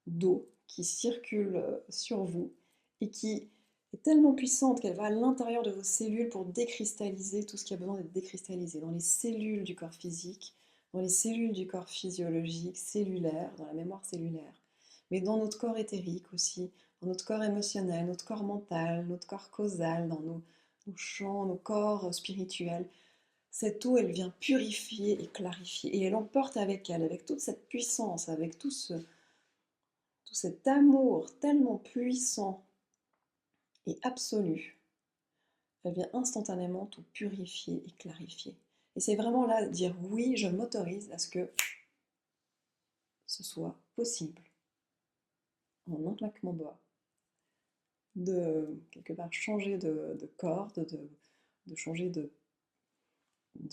Speaker 1: d'eau qui circule sur vous et qui est tellement puissante qu'elle va à l'intérieur de vos cellules pour décristalliser tout ce qui a besoin d'être décristallisé, dans les cellules du corps physique, dans les cellules du corps physiologique, cellulaire, dans la mémoire cellulaire, mais dans notre corps éthérique aussi, dans notre corps émotionnel, notre corps mental, notre corps causal, dans nos champs, nos corps spirituels. Cette eau, elle vient purifier et clarifier. Et elle emporte avec elle, avec toute cette puissance, avec tout cet amour tellement puissant et absolu. Elle vient instantanément tout purifier et clarifier. Et c'est vraiment là de dire oui, je m'autorise à ce que ce soit possible, en un claquement de doigts, de quelque part changer de corps, de changer de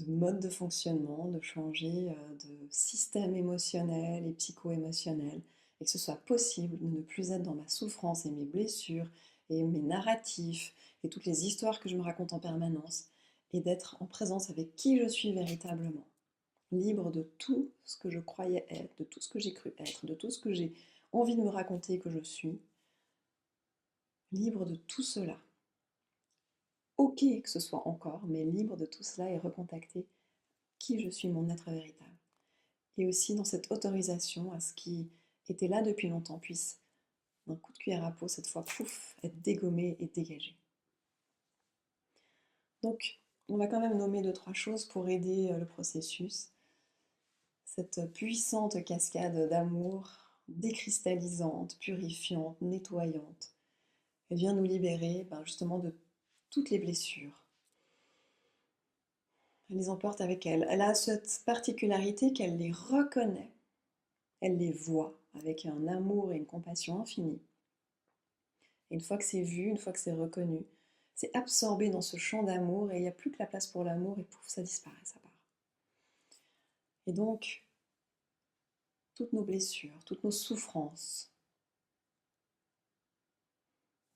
Speaker 1: mode de fonctionnement, de changer de système émotionnel et psycho-émotionnel, et que ce soit possible de ne plus être dans ma souffrance et mes blessures et mes narratifs et toutes les histoires que je me raconte en permanence, et d'être en présence avec qui je suis véritablement, libre de tout ce que je croyais être, de tout ce que j'ai cru être, de tout ce que j'ai envie de me raconter que je suis, libre de tout cela. Ok que ce soit encore, mais libre de tout cela et recontacter qui je suis, mon être véritable. Et aussi dans cette autorisation à ce qui était là depuis longtemps puisse, d'un coup de cuillère à peau, cette fois, pouf, être dégommé et dégagé. Donc, on va quand même nommer 2-3 choses pour aider le processus. Cette puissante cascade d'amour, décristallisante, purifiante, nettoyante, elle vient nous libérer justement de toutes les blessures. Elle les emporte avec elle. Elle a cette particularité qu'elle les reconnaît, elle les voit avec un amour et une compassion infinie. Et une fois que c'est vu, une fois que c'est reconnu, c'est absorbé dans ce champ d'amour et il n'y a plus que la place pour l'amour et pouf, ça disparaît, ça part. Et donc, toutes nos blessures, toutes nos souffrances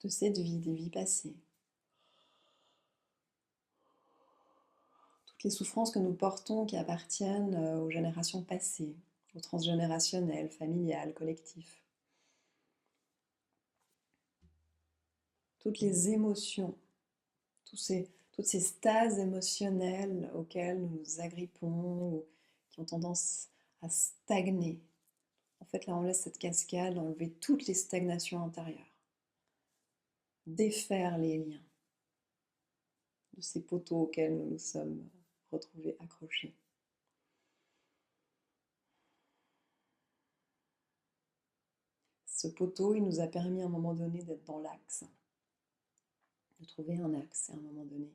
Speaker 1: de cette vie, des vies passées, toutes les souffrances que nous portons qui appartiennent aux générations passées, au transgénérationnel, familial, collectif, toutes les émotions, toutes ces stases émotionnelles auxquelles nous nous agrippons ou qui ont tendance à stagner. En fait, là, on laisse cette cascade enlever toutes les stagnations intérieures, défaire les liens de ces poteaux auxquels nous nous sommes retrouvés accrochés. Ce poteau, il nous a permis à un moment donné d'être dans l'axe, de trouver un axe. Et à un moment donné,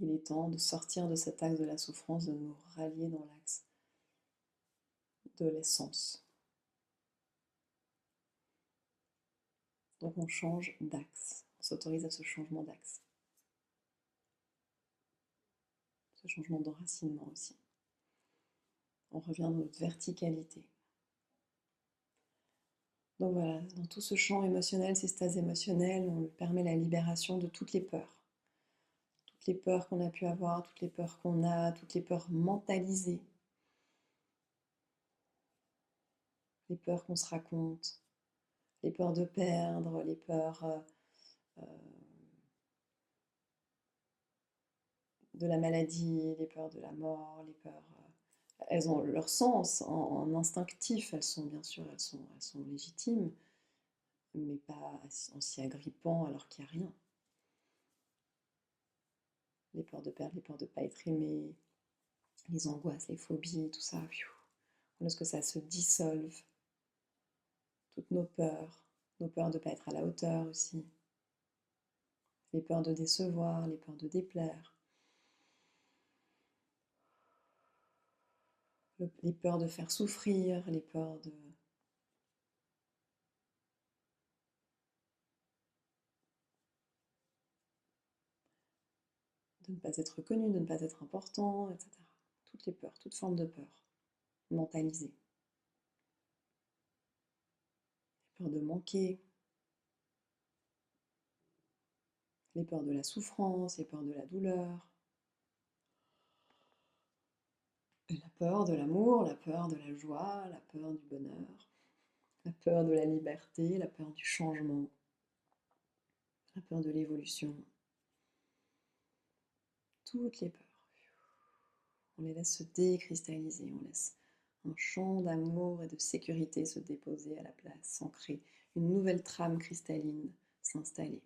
Speaker 1: il est temps de sortir de cet axe de la souffrance, de nous rallier dans l'axe de l'essence. Donc on change d'axe, on s'autorise à ce changement d'axe, ce changement d'enracinement aussi. On revient dans notre verticalité. Donc voilà, dans tout ce champ émotionnel, ces stases émotionnelles, on permet la libération de toutes les peurs. Toutes les peurs qu'on a pu avoir, toutes les peurs qu'on a, toutes les peurs mentalisées. Les peurs qu'on se raconte, les peurs de perdre, les peurs de la maladie, les peurs de la mort, les peurs... elles ont leur sens en instinctif, elles sont bien sûr, elles sont légitimes, mais pas en s'y agrippant alors qu'il n'y a rien. Les peurs de perdre, les peurs de ne pas être aimé, les angoisses, les phobies, tout ça, on laisse que ça se dissolve. Toutes nos peurs de ne pas être à la hauteur aussi, les peurs de décevoir, les peurs de déplaire, les peurs de faire souffrir, les peurs de ne pas être reconnu, de ne pas être important, etc. Toutes les peurs, toutes formes de peur, mentalisées. Les peurs de manquer, les peurs de la souffrance, les peurs de la douleur, et la peur de l'amour, la peur de la joie, la peur du bonheur, la peur de la liberté, la peur du changement, la peur de l'évolution. Toutes les peurs. On les laisse se décristalliser, on laisse un champ d'amour et de sécurité se déposer à la place, s'ancrer, une nouvelle trame cristalline s'installer.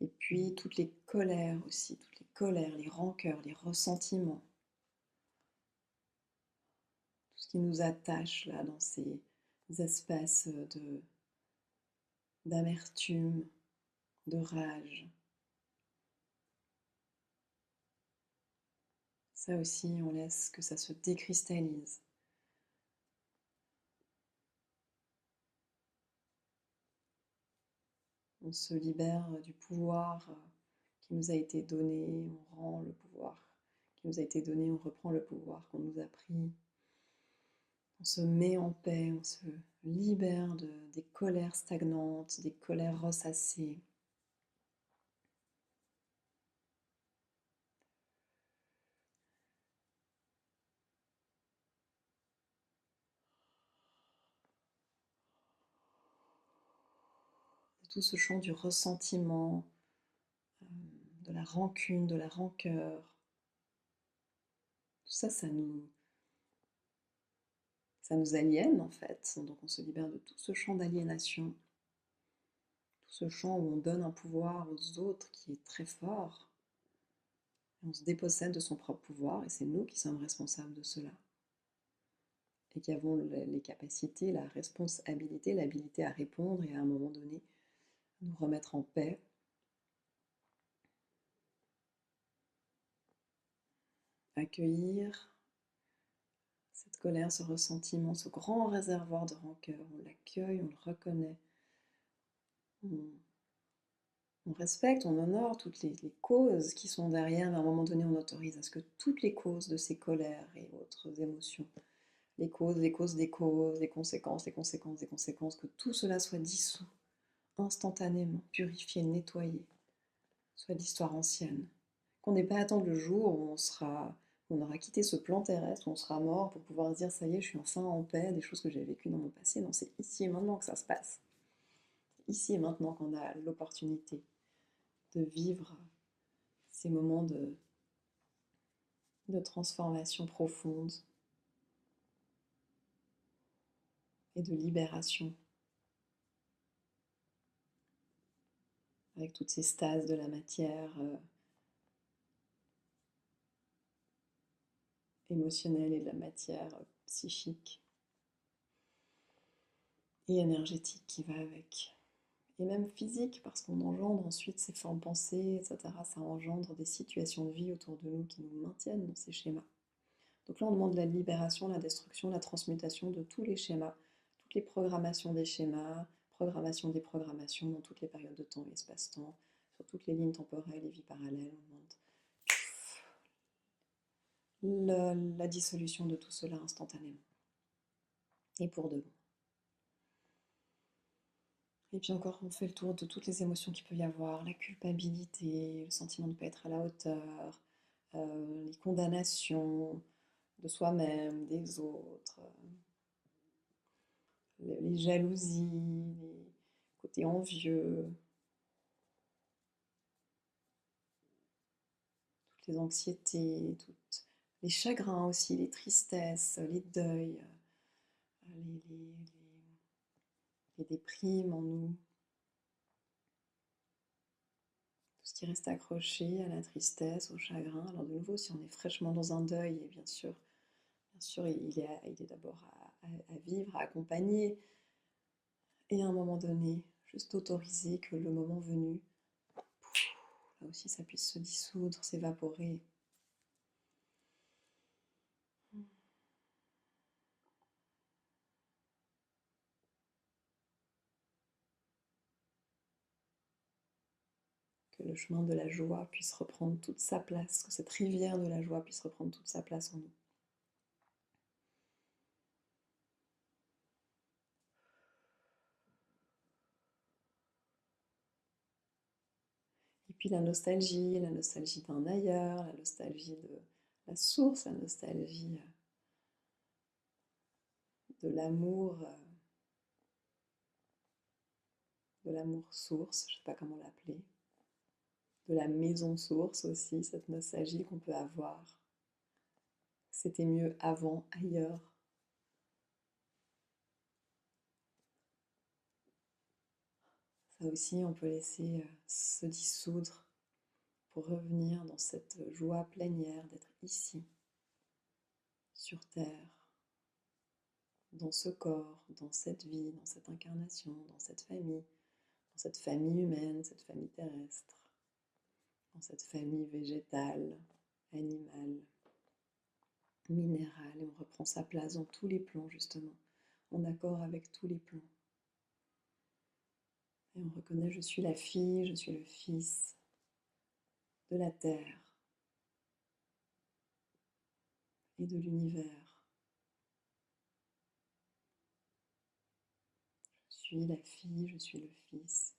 Speaker 1: Et puis toutes les colères aussi, toutes les colères, les rancœurs, les ressentiments, tout ce qui nous attache là dans ces espaces d'amertume, de rage. Ça aussi, on laisse que ça se décristallise. On se libère du pouvoir qui nous a été donné, on rend le pouvoir qui nous a été donné, on reprend le pouvoir qu'on nous a pris. On se met en paix, on se libère des colères stagnantes, des colères ressassées. Tout ce champ du ressentiment, de la rancune, de la rancœur. Tout ça, ça nous aliène en fait. Donc on se libère de tout ce champ d'aliénation, tout ce champ où on donne un pouvoir aux autres qui est très fort. On se dépossède de son propre pouvoir et c'est nous qui sommes responsables de cela. Et qui avons les capacités, la responsabilité, l'habilité à répondre et à un moment donné nous remettre en paix. Accueillir cette colère, ce ressentiment, ce grand réservoir de rancœur. On l'accueille, on le reconnaît. On respecte, on honore toutes les causes qui sont derrière, mais à un moment donné, on autorise à ce que toutes les causes de ces colères et autres émotions, les causes des causes, les conséquences, les conséquences des conséquences, que tout cela soit dissous instantanément, purifié, nettoyé, soit l'histoire ancienne. Qu'on n'ait pas à attendre le jour où on aura quitté ce plan terrestre, où on sera mort pour pouvoir se dire ça y est, je suis enfin en paix, des choses que j'ai vécues dans mon passé. Non, c'est ici et maintenant que ça se passe. Ici et maintenant qu'on a l'opportunité de vivre ces moments de transformation profonde et de libération, avec toutes ces stases de la matière émotionnelle et de la matière psychique et énergétique qui va avec. Et même physique, parce qu'on engendre ensuite ces formes pensées, etc. Ça engendre des situations de vie autour de nous qui nous maintiennent dans ces schémas. Donc là, on demande la libération, la destruction, la transmutation de tous les schémas, toutes les programmations des schémas, programmation des programmations dans toutes les périodes de temps et espace-temps, sur toutes les lignes temporelles et vies parallèles. On demande la dissolution de tout cela instantanément et pour de bon. Et puis encore, on fait le tour de toutes les émotions qu'il peut y avoir, la culpabilité, le sentiment de ne pas être à la hauteur, les condamnations de soi-même, des autres, les jalousies, les côtés envieux, toutes les anxiétés, toutes les chagrins aussi, les tristesses, les deuils, les déprimes en nous. Tout ce qui reste accroché à la tristesse, au chagrin. Alors de nouveau, si on est fraîchement dans un deuil, et bien sûr, il est d'abord à vivre, à accompagner, et à un moment donné, juste autoriser que le moment venu, là aussi, ça puisse se dissoudre, s'évaporer. Que le chemin de la joie puisse reprendre toute sa place, que cette rivière de la joie puisse reprendre toute sa place en nous. Et puis la nostalgie d'un ailleurs, la nostalgie de la source, la nostalgie de l'amour source, je ne sais pas comment l'appeler, de la maison source aussi, cette nostalgie qu'on peut avoir. C'était mieux avant, ailleurs. Ça Ça aussi, on peut laisser se dissoudre pour revenir dans cette joie plénière d'être ici, sur Terre, dans ce corps, dans cette vie, dans cette incarnation, dans cette famille humaine, cette famille terrestre, dans cette famille végétale, animale, minérale, et on reprend sa place dans tous les plans justement, en accord avec tous les plans. Et on reconnaît, je suis la fille, je suis le fils de la terre et de l'univers. Je suis la fille, je suis le fils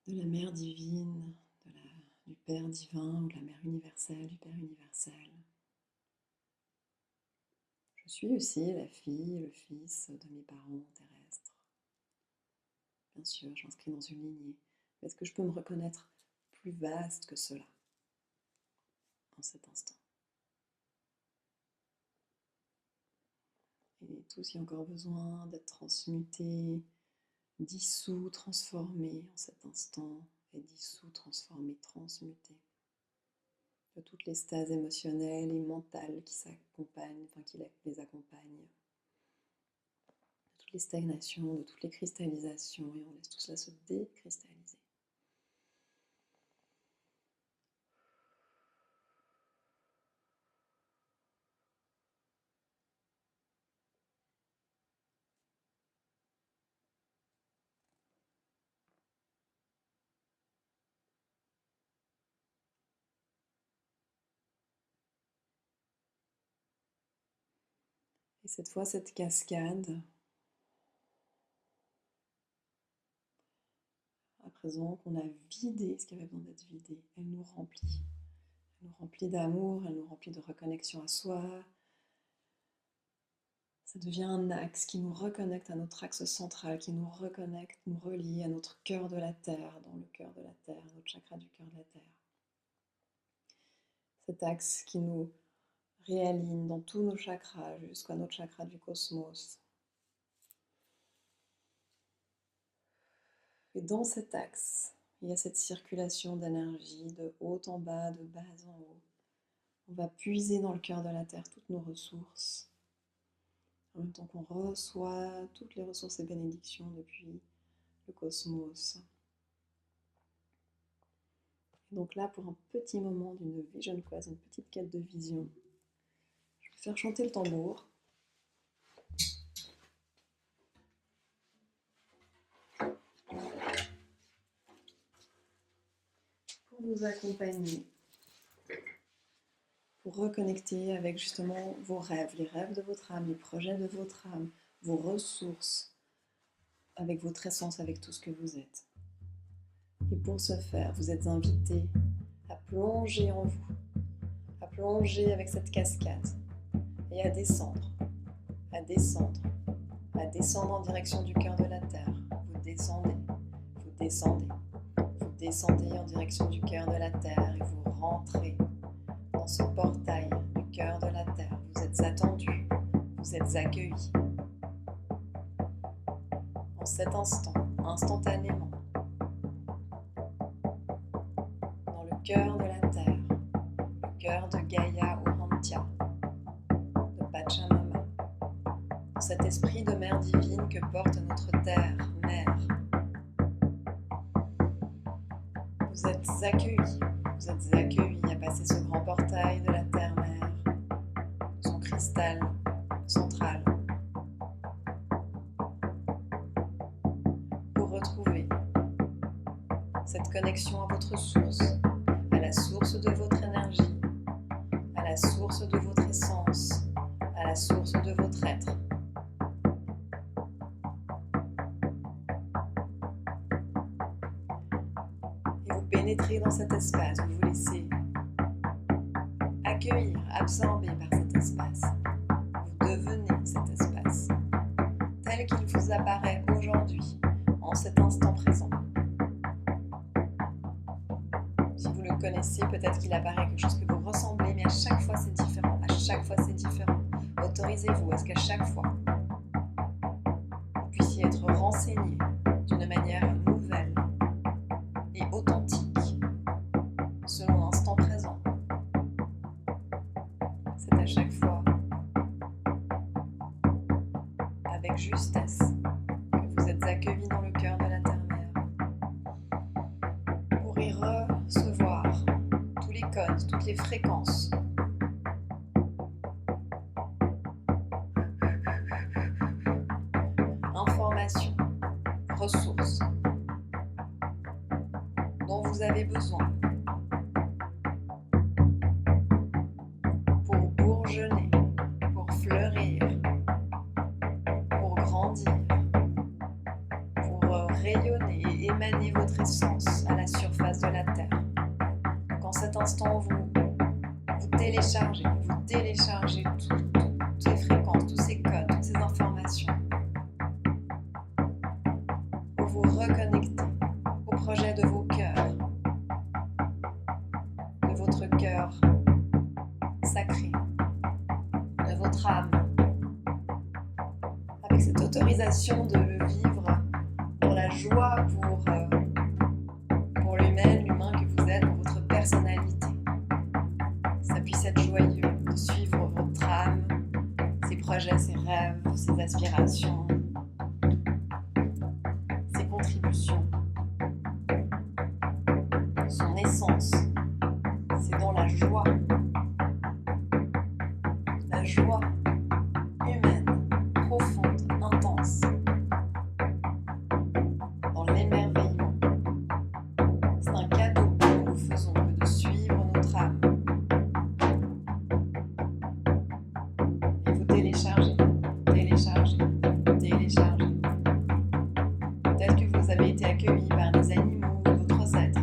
Speaker 1: de la mère divine, du Père divin ou de la mère universelle, du Père universel. Je suis aussi la fille et le fils de mes parents terrestres. Bien sûr, je m'inscris dans une lignée. Mais est-ce que je peux me reconnaître plus vaste que cela en cet instant? Et tout, s'il y a encore besoin d'être transmuté, dissous, transformé en cet instant, et dissous, transformé, transmuté. De toutes les stases émotionnelles et mentales qui s'accompagnent, qui les accompagnent. De toutes les stagnations, de toutes les cristallisations, et on laisse tout cela se décristalliser. Et cette fois, cette cascade, à présent qu'on a vidé ce qui avait besoin d'être vidé, elle nous remplit. Elle nous remplit d'amour, elle nous remplit de reconnexion à soi. Ça devient un axe qui nous reconnecte à notre axe central, qui nous reconnecte, nous relie à notre cœur de la Terre, dans le cœur de la Terre, notre chakra du cœur de la Terre. Cet axe qui nous réaligne dans tous nos chakras jusqu'à notre chakra du cosmos. Et dans cet axe, il y a cette circulation d'énergie de haut en bas, de bas en haut. On va puiser dans le cœur de la Terre toutes nos ressources, en même temps qu'on reçoit toutes les ressources et bénédictions depuis le cosmos. Et donc là, pour un petit moment d'une vision quest, une petite quête de vision, je vais faire chanter le tambour. Pour vous accompagner, pour reconnecter avec justement vos rêves, les rêves de votre âme, les projets de votre âme, vos ressources, avec votre essence, avec tout ce que vous êtes. Et pour ce faire, vous êtes invités à plonger en vous, à plonger avec cette cascade et à descendre, à descendre, à descendre en direction du cœur de la Terre. Vous descendez, vous descendez, vous descendez en direction du cœur de la Terre et vous rentrez dans ce portail du cœur de la Terre. Vous êtes attendus, vous êtes accueillis. En cet instant, instantanément, dans le cœur de la Terre, le cœur de Gaïa Urantia, de Pachamama, dans cet esprit de mère divine que porte notre Terre, Mère. Vous êtes accueillis à passer ce grand portail de la Terre-Mère, de son cristal central, pour retrouver cette connexion à votre source, à la source de votre énergie, à la source de votre essence, à la source de votre être. Et vous pénétrez dans cet espace, vous vous laissez accueillir, absorber par cet espace. Vous devenez cet espace, tel qu'il vous apparaît aujourd'hui, en cet instant présent. Si vous le connaissez, peut-être qu'il apparaît quelque chose que vous ressemblez, mais à chaque fois c'est différent, à chaque fois c'est différent. Autorisez-vous à ce qu'à chaque fois, vous puissiez être renseigné l'instant présent. C'est à chaque fois avec justesse que vous êtes accueillis dans le cœur de la terre-mère pour y recevoir tous les codes, toutes les fréquences informations, ressources dont vous avez besoin pour bourgeonner, pour fleurir, pour grandir, pour rayonner et émaner votre essence à la surface de la Terre. Donc en cet instant, vous téléchargez toutes ces fréquences, tous ces codes, toutes ces informations pour vous reconnecter au projet de vos cœurs, de votre cœur sacré, de votre âme, avec cette autorisation de le vivre pour la joie, pour l'humain que vous êtes, pour votre personnalité. Ça puisse être joyeux de suivre votre âme, ses projets, ses rêves, ses aspirations, ses contributions, son essence. C'est dans la joie humaine, profonde, intense, dans l'émerveillement. C'est un cadeau que nous nous faisons que de suivre notre âme. Et vous téléchargez. Peut-être que vous avez été accueillis par des animaux ou d'autres êtres,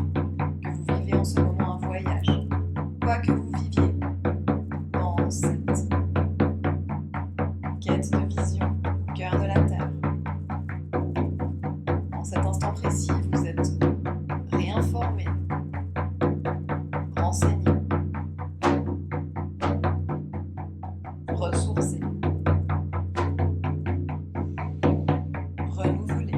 Speaker 1: que vous vivez en ce moment un voyage, quoi que vous viviez dans cette quête de vision au cœur de la Terre. En cet instant précis, vous êtes réinformé, renseigné, ressourcé, renouvelé.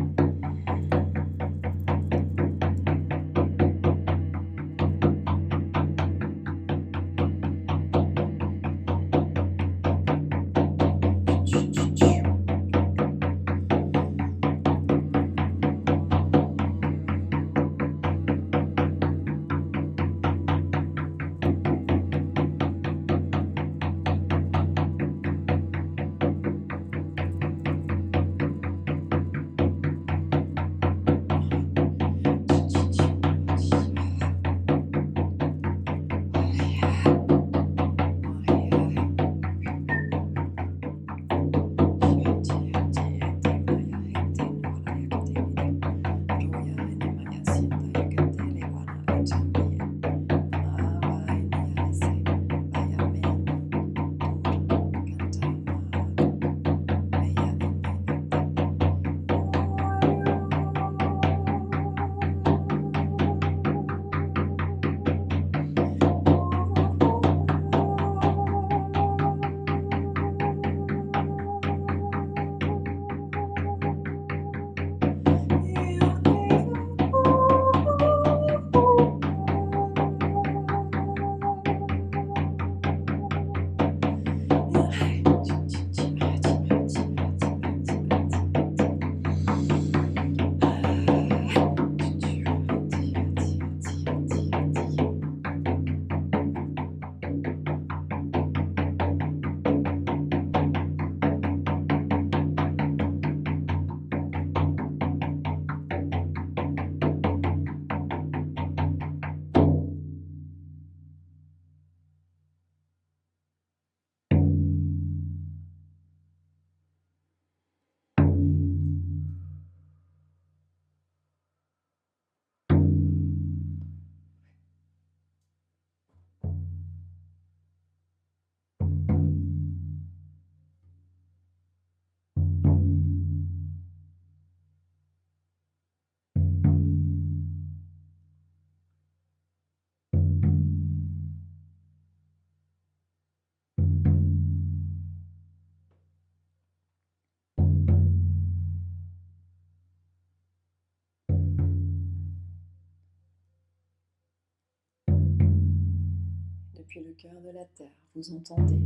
Speaker 1: depuis le cœur de la terre, vous entendez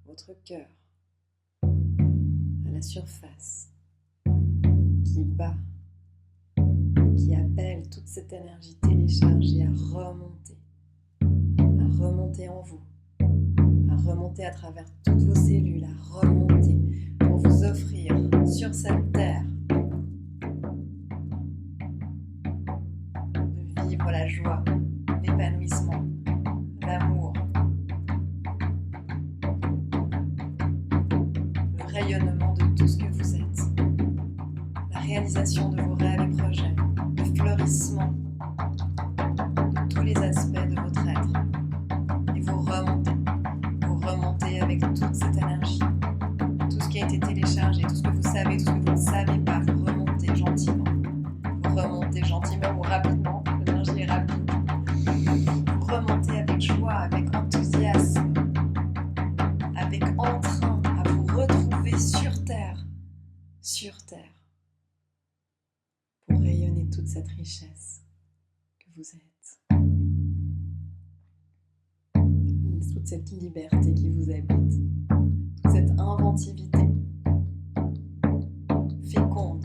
Speaker 1: votre cœur à la surface qui bat et qui appelle toute cette énergie téléchargée à remonter en vous, à remonter à travers toutes vos cellules, à remonter pour vous offrir sur cette terre de vivre la joie, l'épanouissement, l'amour, le rayonnement de tout ce que vous êtes, la réalisation de vos rêves et projets, le fleurissement de tous les aspects de votre être. Et vous remontez avec toute cette énergie, tout ce qui a été téléchargé, tout ce que vous savez, tout ce que vous ne savez pas, vous remontez gentiment ou rapidement, l'énergie est rapide. Vous remontez avec joie, avec enthousiasme, avec entrain à vous retrouver sur terre, pour rayonner toute cette richesse que vous êtes. Toute cette liberté qui vous habite, toute cette inventivité féconde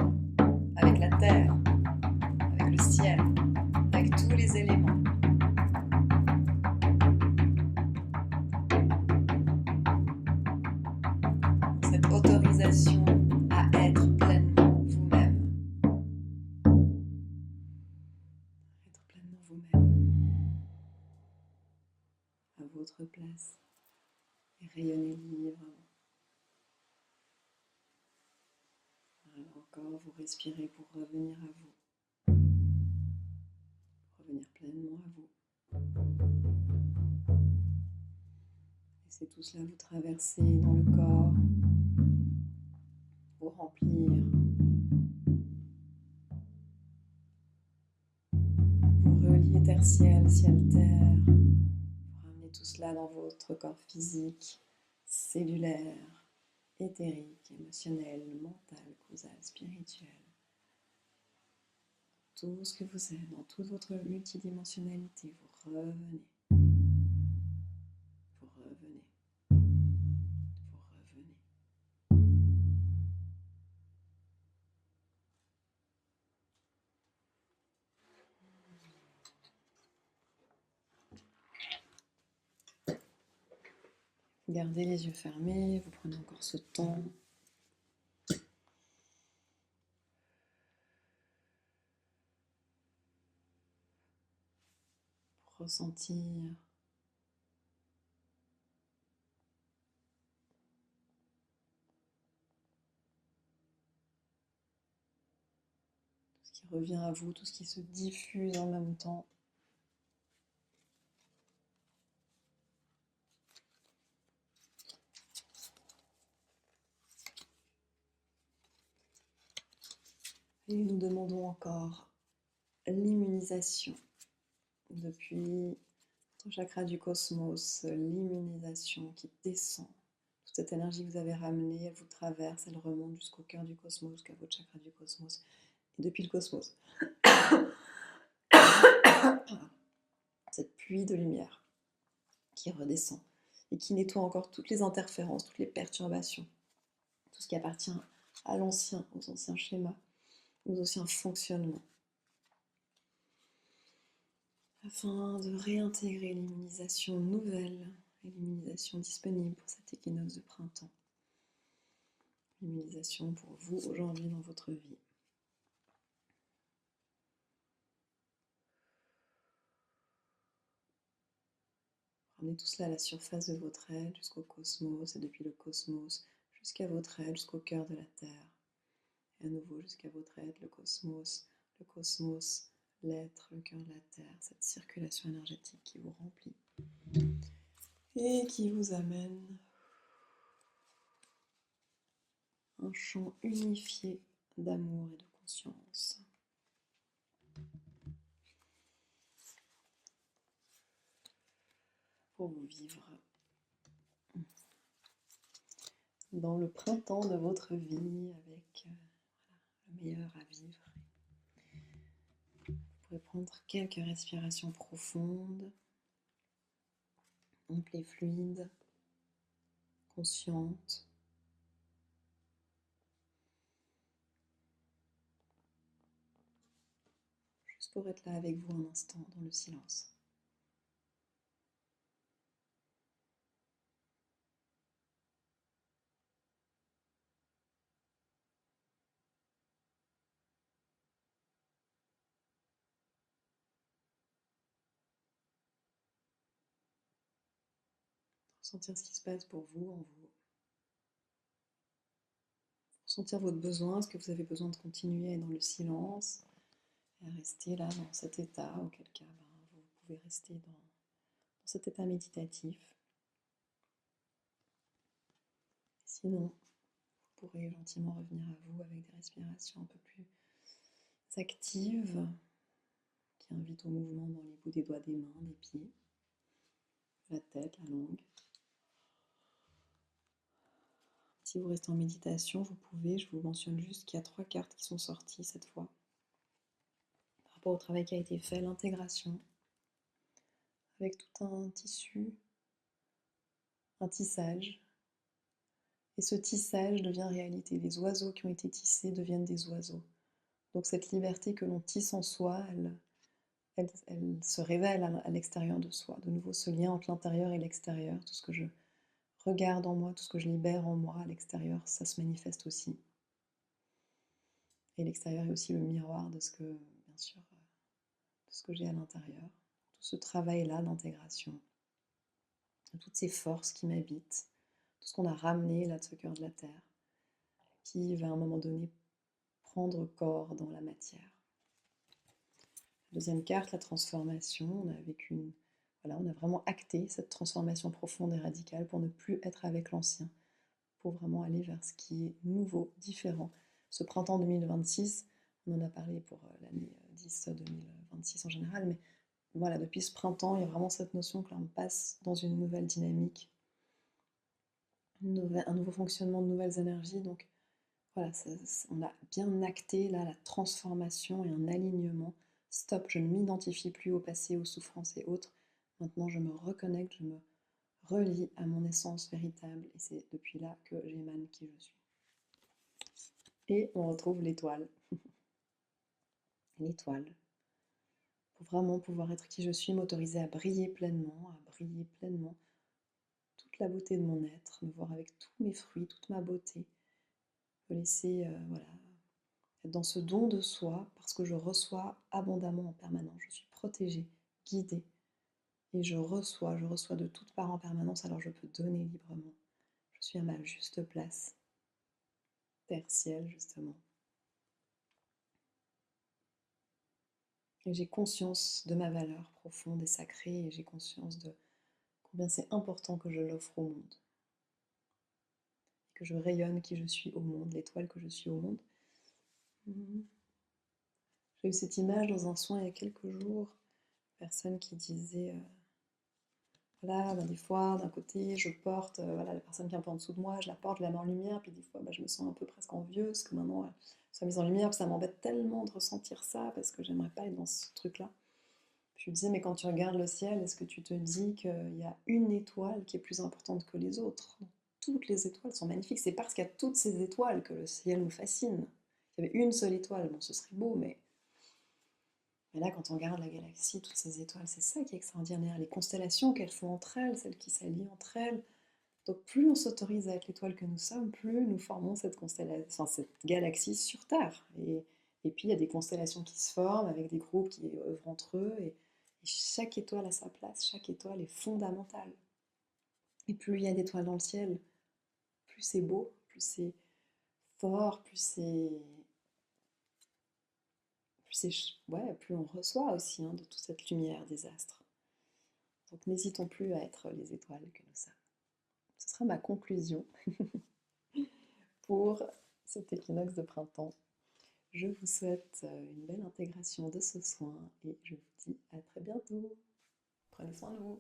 Speaker 1: avec la terre, avec le ciel, avec tous les éléments. Cette autorisation à être pleinement vous-même. Être pleinement vous-même. À votre place. Et rayonner librement. Alors encore, vous respirez pour revenir à vous. Revenir pleinement à vous. Laissez tout cela vous traverser dans le corps, vous remplir, vous relier terre-ciel, ciel-terre, vous ramenez tout cela dans votre corps physique, cellulaire, éthérique, émotionnel, mental, causal, spirituel. Tout ce que vous êtes, dans toute votre multidimensionnalité, vous revenez. Vous revenez. Vous revenez. Gardez les yeux fermés, vous prenez encore ce temps. Pour ressentir tout ce qui revient à vous, tout ce qui se diffuse en même temps. Et nous demandons encore l'immunisation depuis votre chakra du cosmos, l'immunisation qui descend. Toute cette énergie que vous avez ramenée, elle vous traverse, elle remonte jusqu'au cœur du cosmos, jusqu'à votre chakra du cosmos, et depuis le cosmos. Cette pluie de lumière qui redescend et qui nettoie encore toutes les interférences, toutes les perturbations, tout ce qui appartient à l'ancien, aux anciens schémas, aux anciens fonctionnements, afin de réintégrer l'immunisation nouvelle et l'immunisation disponible pour cet équinoxe de printemps. L'immunisation pour vous aujourd'hui dans votre vie. Ramenez tout cela à la surface de votre être, jusqu'au cosmos, et depuis le cosmos jusqu'à votre être, jusqu'au cœur de la Terre. Et à nouveau jusqu'à votre être, le cosmos, l'être, le cœur de la Terre, cette circulation énergétique qui vous remplit et qui vous amène un champ unifié d'amour et de conscience. Pour vous vivre dans le printemps de votre vie avec le meilleur à vivre. Vous pouvez prendre quelques respirations profondes. ample et fluide, consciente. Juste pour être là avec vous un instant dans le silence. Ressentir ce qui se passe pour vous, en vous. Ressentir votre besoin, est-ce que vous avez besoin de continuer à être dans le silence, et à rester là dans cet état, auquel cas vous pouvez rester dans cet état méditatif. Sinon, vous pourrez gentiment revenir à vous avec des respirations un peu plus actives, qui invitent au mouvement dans les bouts des doigts des mains, des pieds, la tête, la langue. Si vous restez en méditation, vous pouvez, je vous mentionne juste qu'il y a 3 cartes qui sont sorties cette fois. Par rapport au travail qui a été fait, l'intégration, avec tout un tissu, un tissage. Et ce tissage devient réalité. Les oiseaux qui ont été tissés deviennent des oiseaux. Donc cette liberté que l'on tisse en soi, elle se révèle à l'extérieur de soi. De nouveau, ce lien entre l'intérieur et l'extérieur, tout ce que je regarde en moi, tout ce que je libère en moi à l'extérieur, ça se manifeste aussi. Et l'extérieur est aussi le miroir de ce que, bien sûr, de ce que j'ai à l'intérieur. Tout ce travail-là d'intégration, de toutes ces forces qui m'habitent, tout ce qu'on a ramené là de ce cœur de la terre, qui va à un moment donné prendre corps dans la matière. Deuxième carte, la transformation. On a vécu voilà, on a vraiment acté cette transformation profonde et radicale pour ne plus être avec l'ancien, pour vraiment aller vers ce qui est nouveau, différent. Ce printemps 2026, on en a parlé pour l'année 10-2026 en général, mais voilà, depuis ce printemps, il y a vraiment cette notion que là, on passe dans une nouvelle dynamique, un nouveau fonctionnement, de nouvelles énergies. Donc voilà, on a bien acté là la transformation et un alignement. Stop, je ne m'identifie plus au passé, aux souffrances et autres. Maintenant, je me reconnecte, je me relie à mon essence véritable. Et c'est depuis là que j'émane qui je suis. Et on retrouve l'étoile. L'étoile. Pour vraiment pouvoir être qui je suis, m'autoriser à briller pleinement, toute la beauté de mon être, me voir avec tous mes fruits, toute ma beauté. Me laisser, voilà, être dans ce don de soi, parce que je reçois abondamment en permanence. Je suis protégée, guidée, et je reçois de toutes parts en permanence, alors je peux donner librement. Je suis à ma juste place. Terre-ciel, justement. Et j'ai conscience de ma valeur profonde et sacrée, et j'ai conscience de combien c'est important que je l'offre au monde. Que je rayonne qui je suis au monde, l'étoile que je suis au monde. J'ai eu cette image dans un soin il y a quelques jours, personne qui disait voilà, des fois, d'un côté, je porte voilà, la personne qui est un peu en dessous de moi, je la porte, je la mets en lumière, puis des fois, je me sens un peu presque envieuse que maintenant elle soit mise en lumière, puis ça m'embête tellement de ressentir ça, parce que j'aimerais pas être dans ce truc-là. Puis je me disais, mais quand tu regardes le ciel, est-ce que tu te dis qu'il y a une étoile qui est plus importante que les autres? Toutes les étoiles sont magnifiques, c'est parce qu'il y a toutes ces étoiles que le ciel me fascine. S'il y avait une seule étoile, bon, ce serait beau, mais là, quand on regarde la galaxie, toutes ces étoiles, c'est ça qui est extraordinaire. Les constellations qu'elles font entre elles, celles qui s'allient entre elles. Donc plus on s'autorise à être l'étoile que nous sommes, plus nous formons cette constellation, enfin, cette galaxie sur Terre. Et puis il y a des constellations qui se forment avec des groupes qui œuvrent entre eux. Et chaque étoile a sa place, chaque étoile est fondamentale. Et plus il y a d'étoiles dans le ciel, plus c'est beau, plus c'est fort, plus on reçoit aussi de toute cette lumière des astres. Donc n'hésitons plus à être les étoiles que nous sommes. Ce sera ma conclusion pour cet équinoxe de printemps. Je vous souhaite une belle intégration de ce soin et je vous dis à très bientôt. Prenez soin de vous.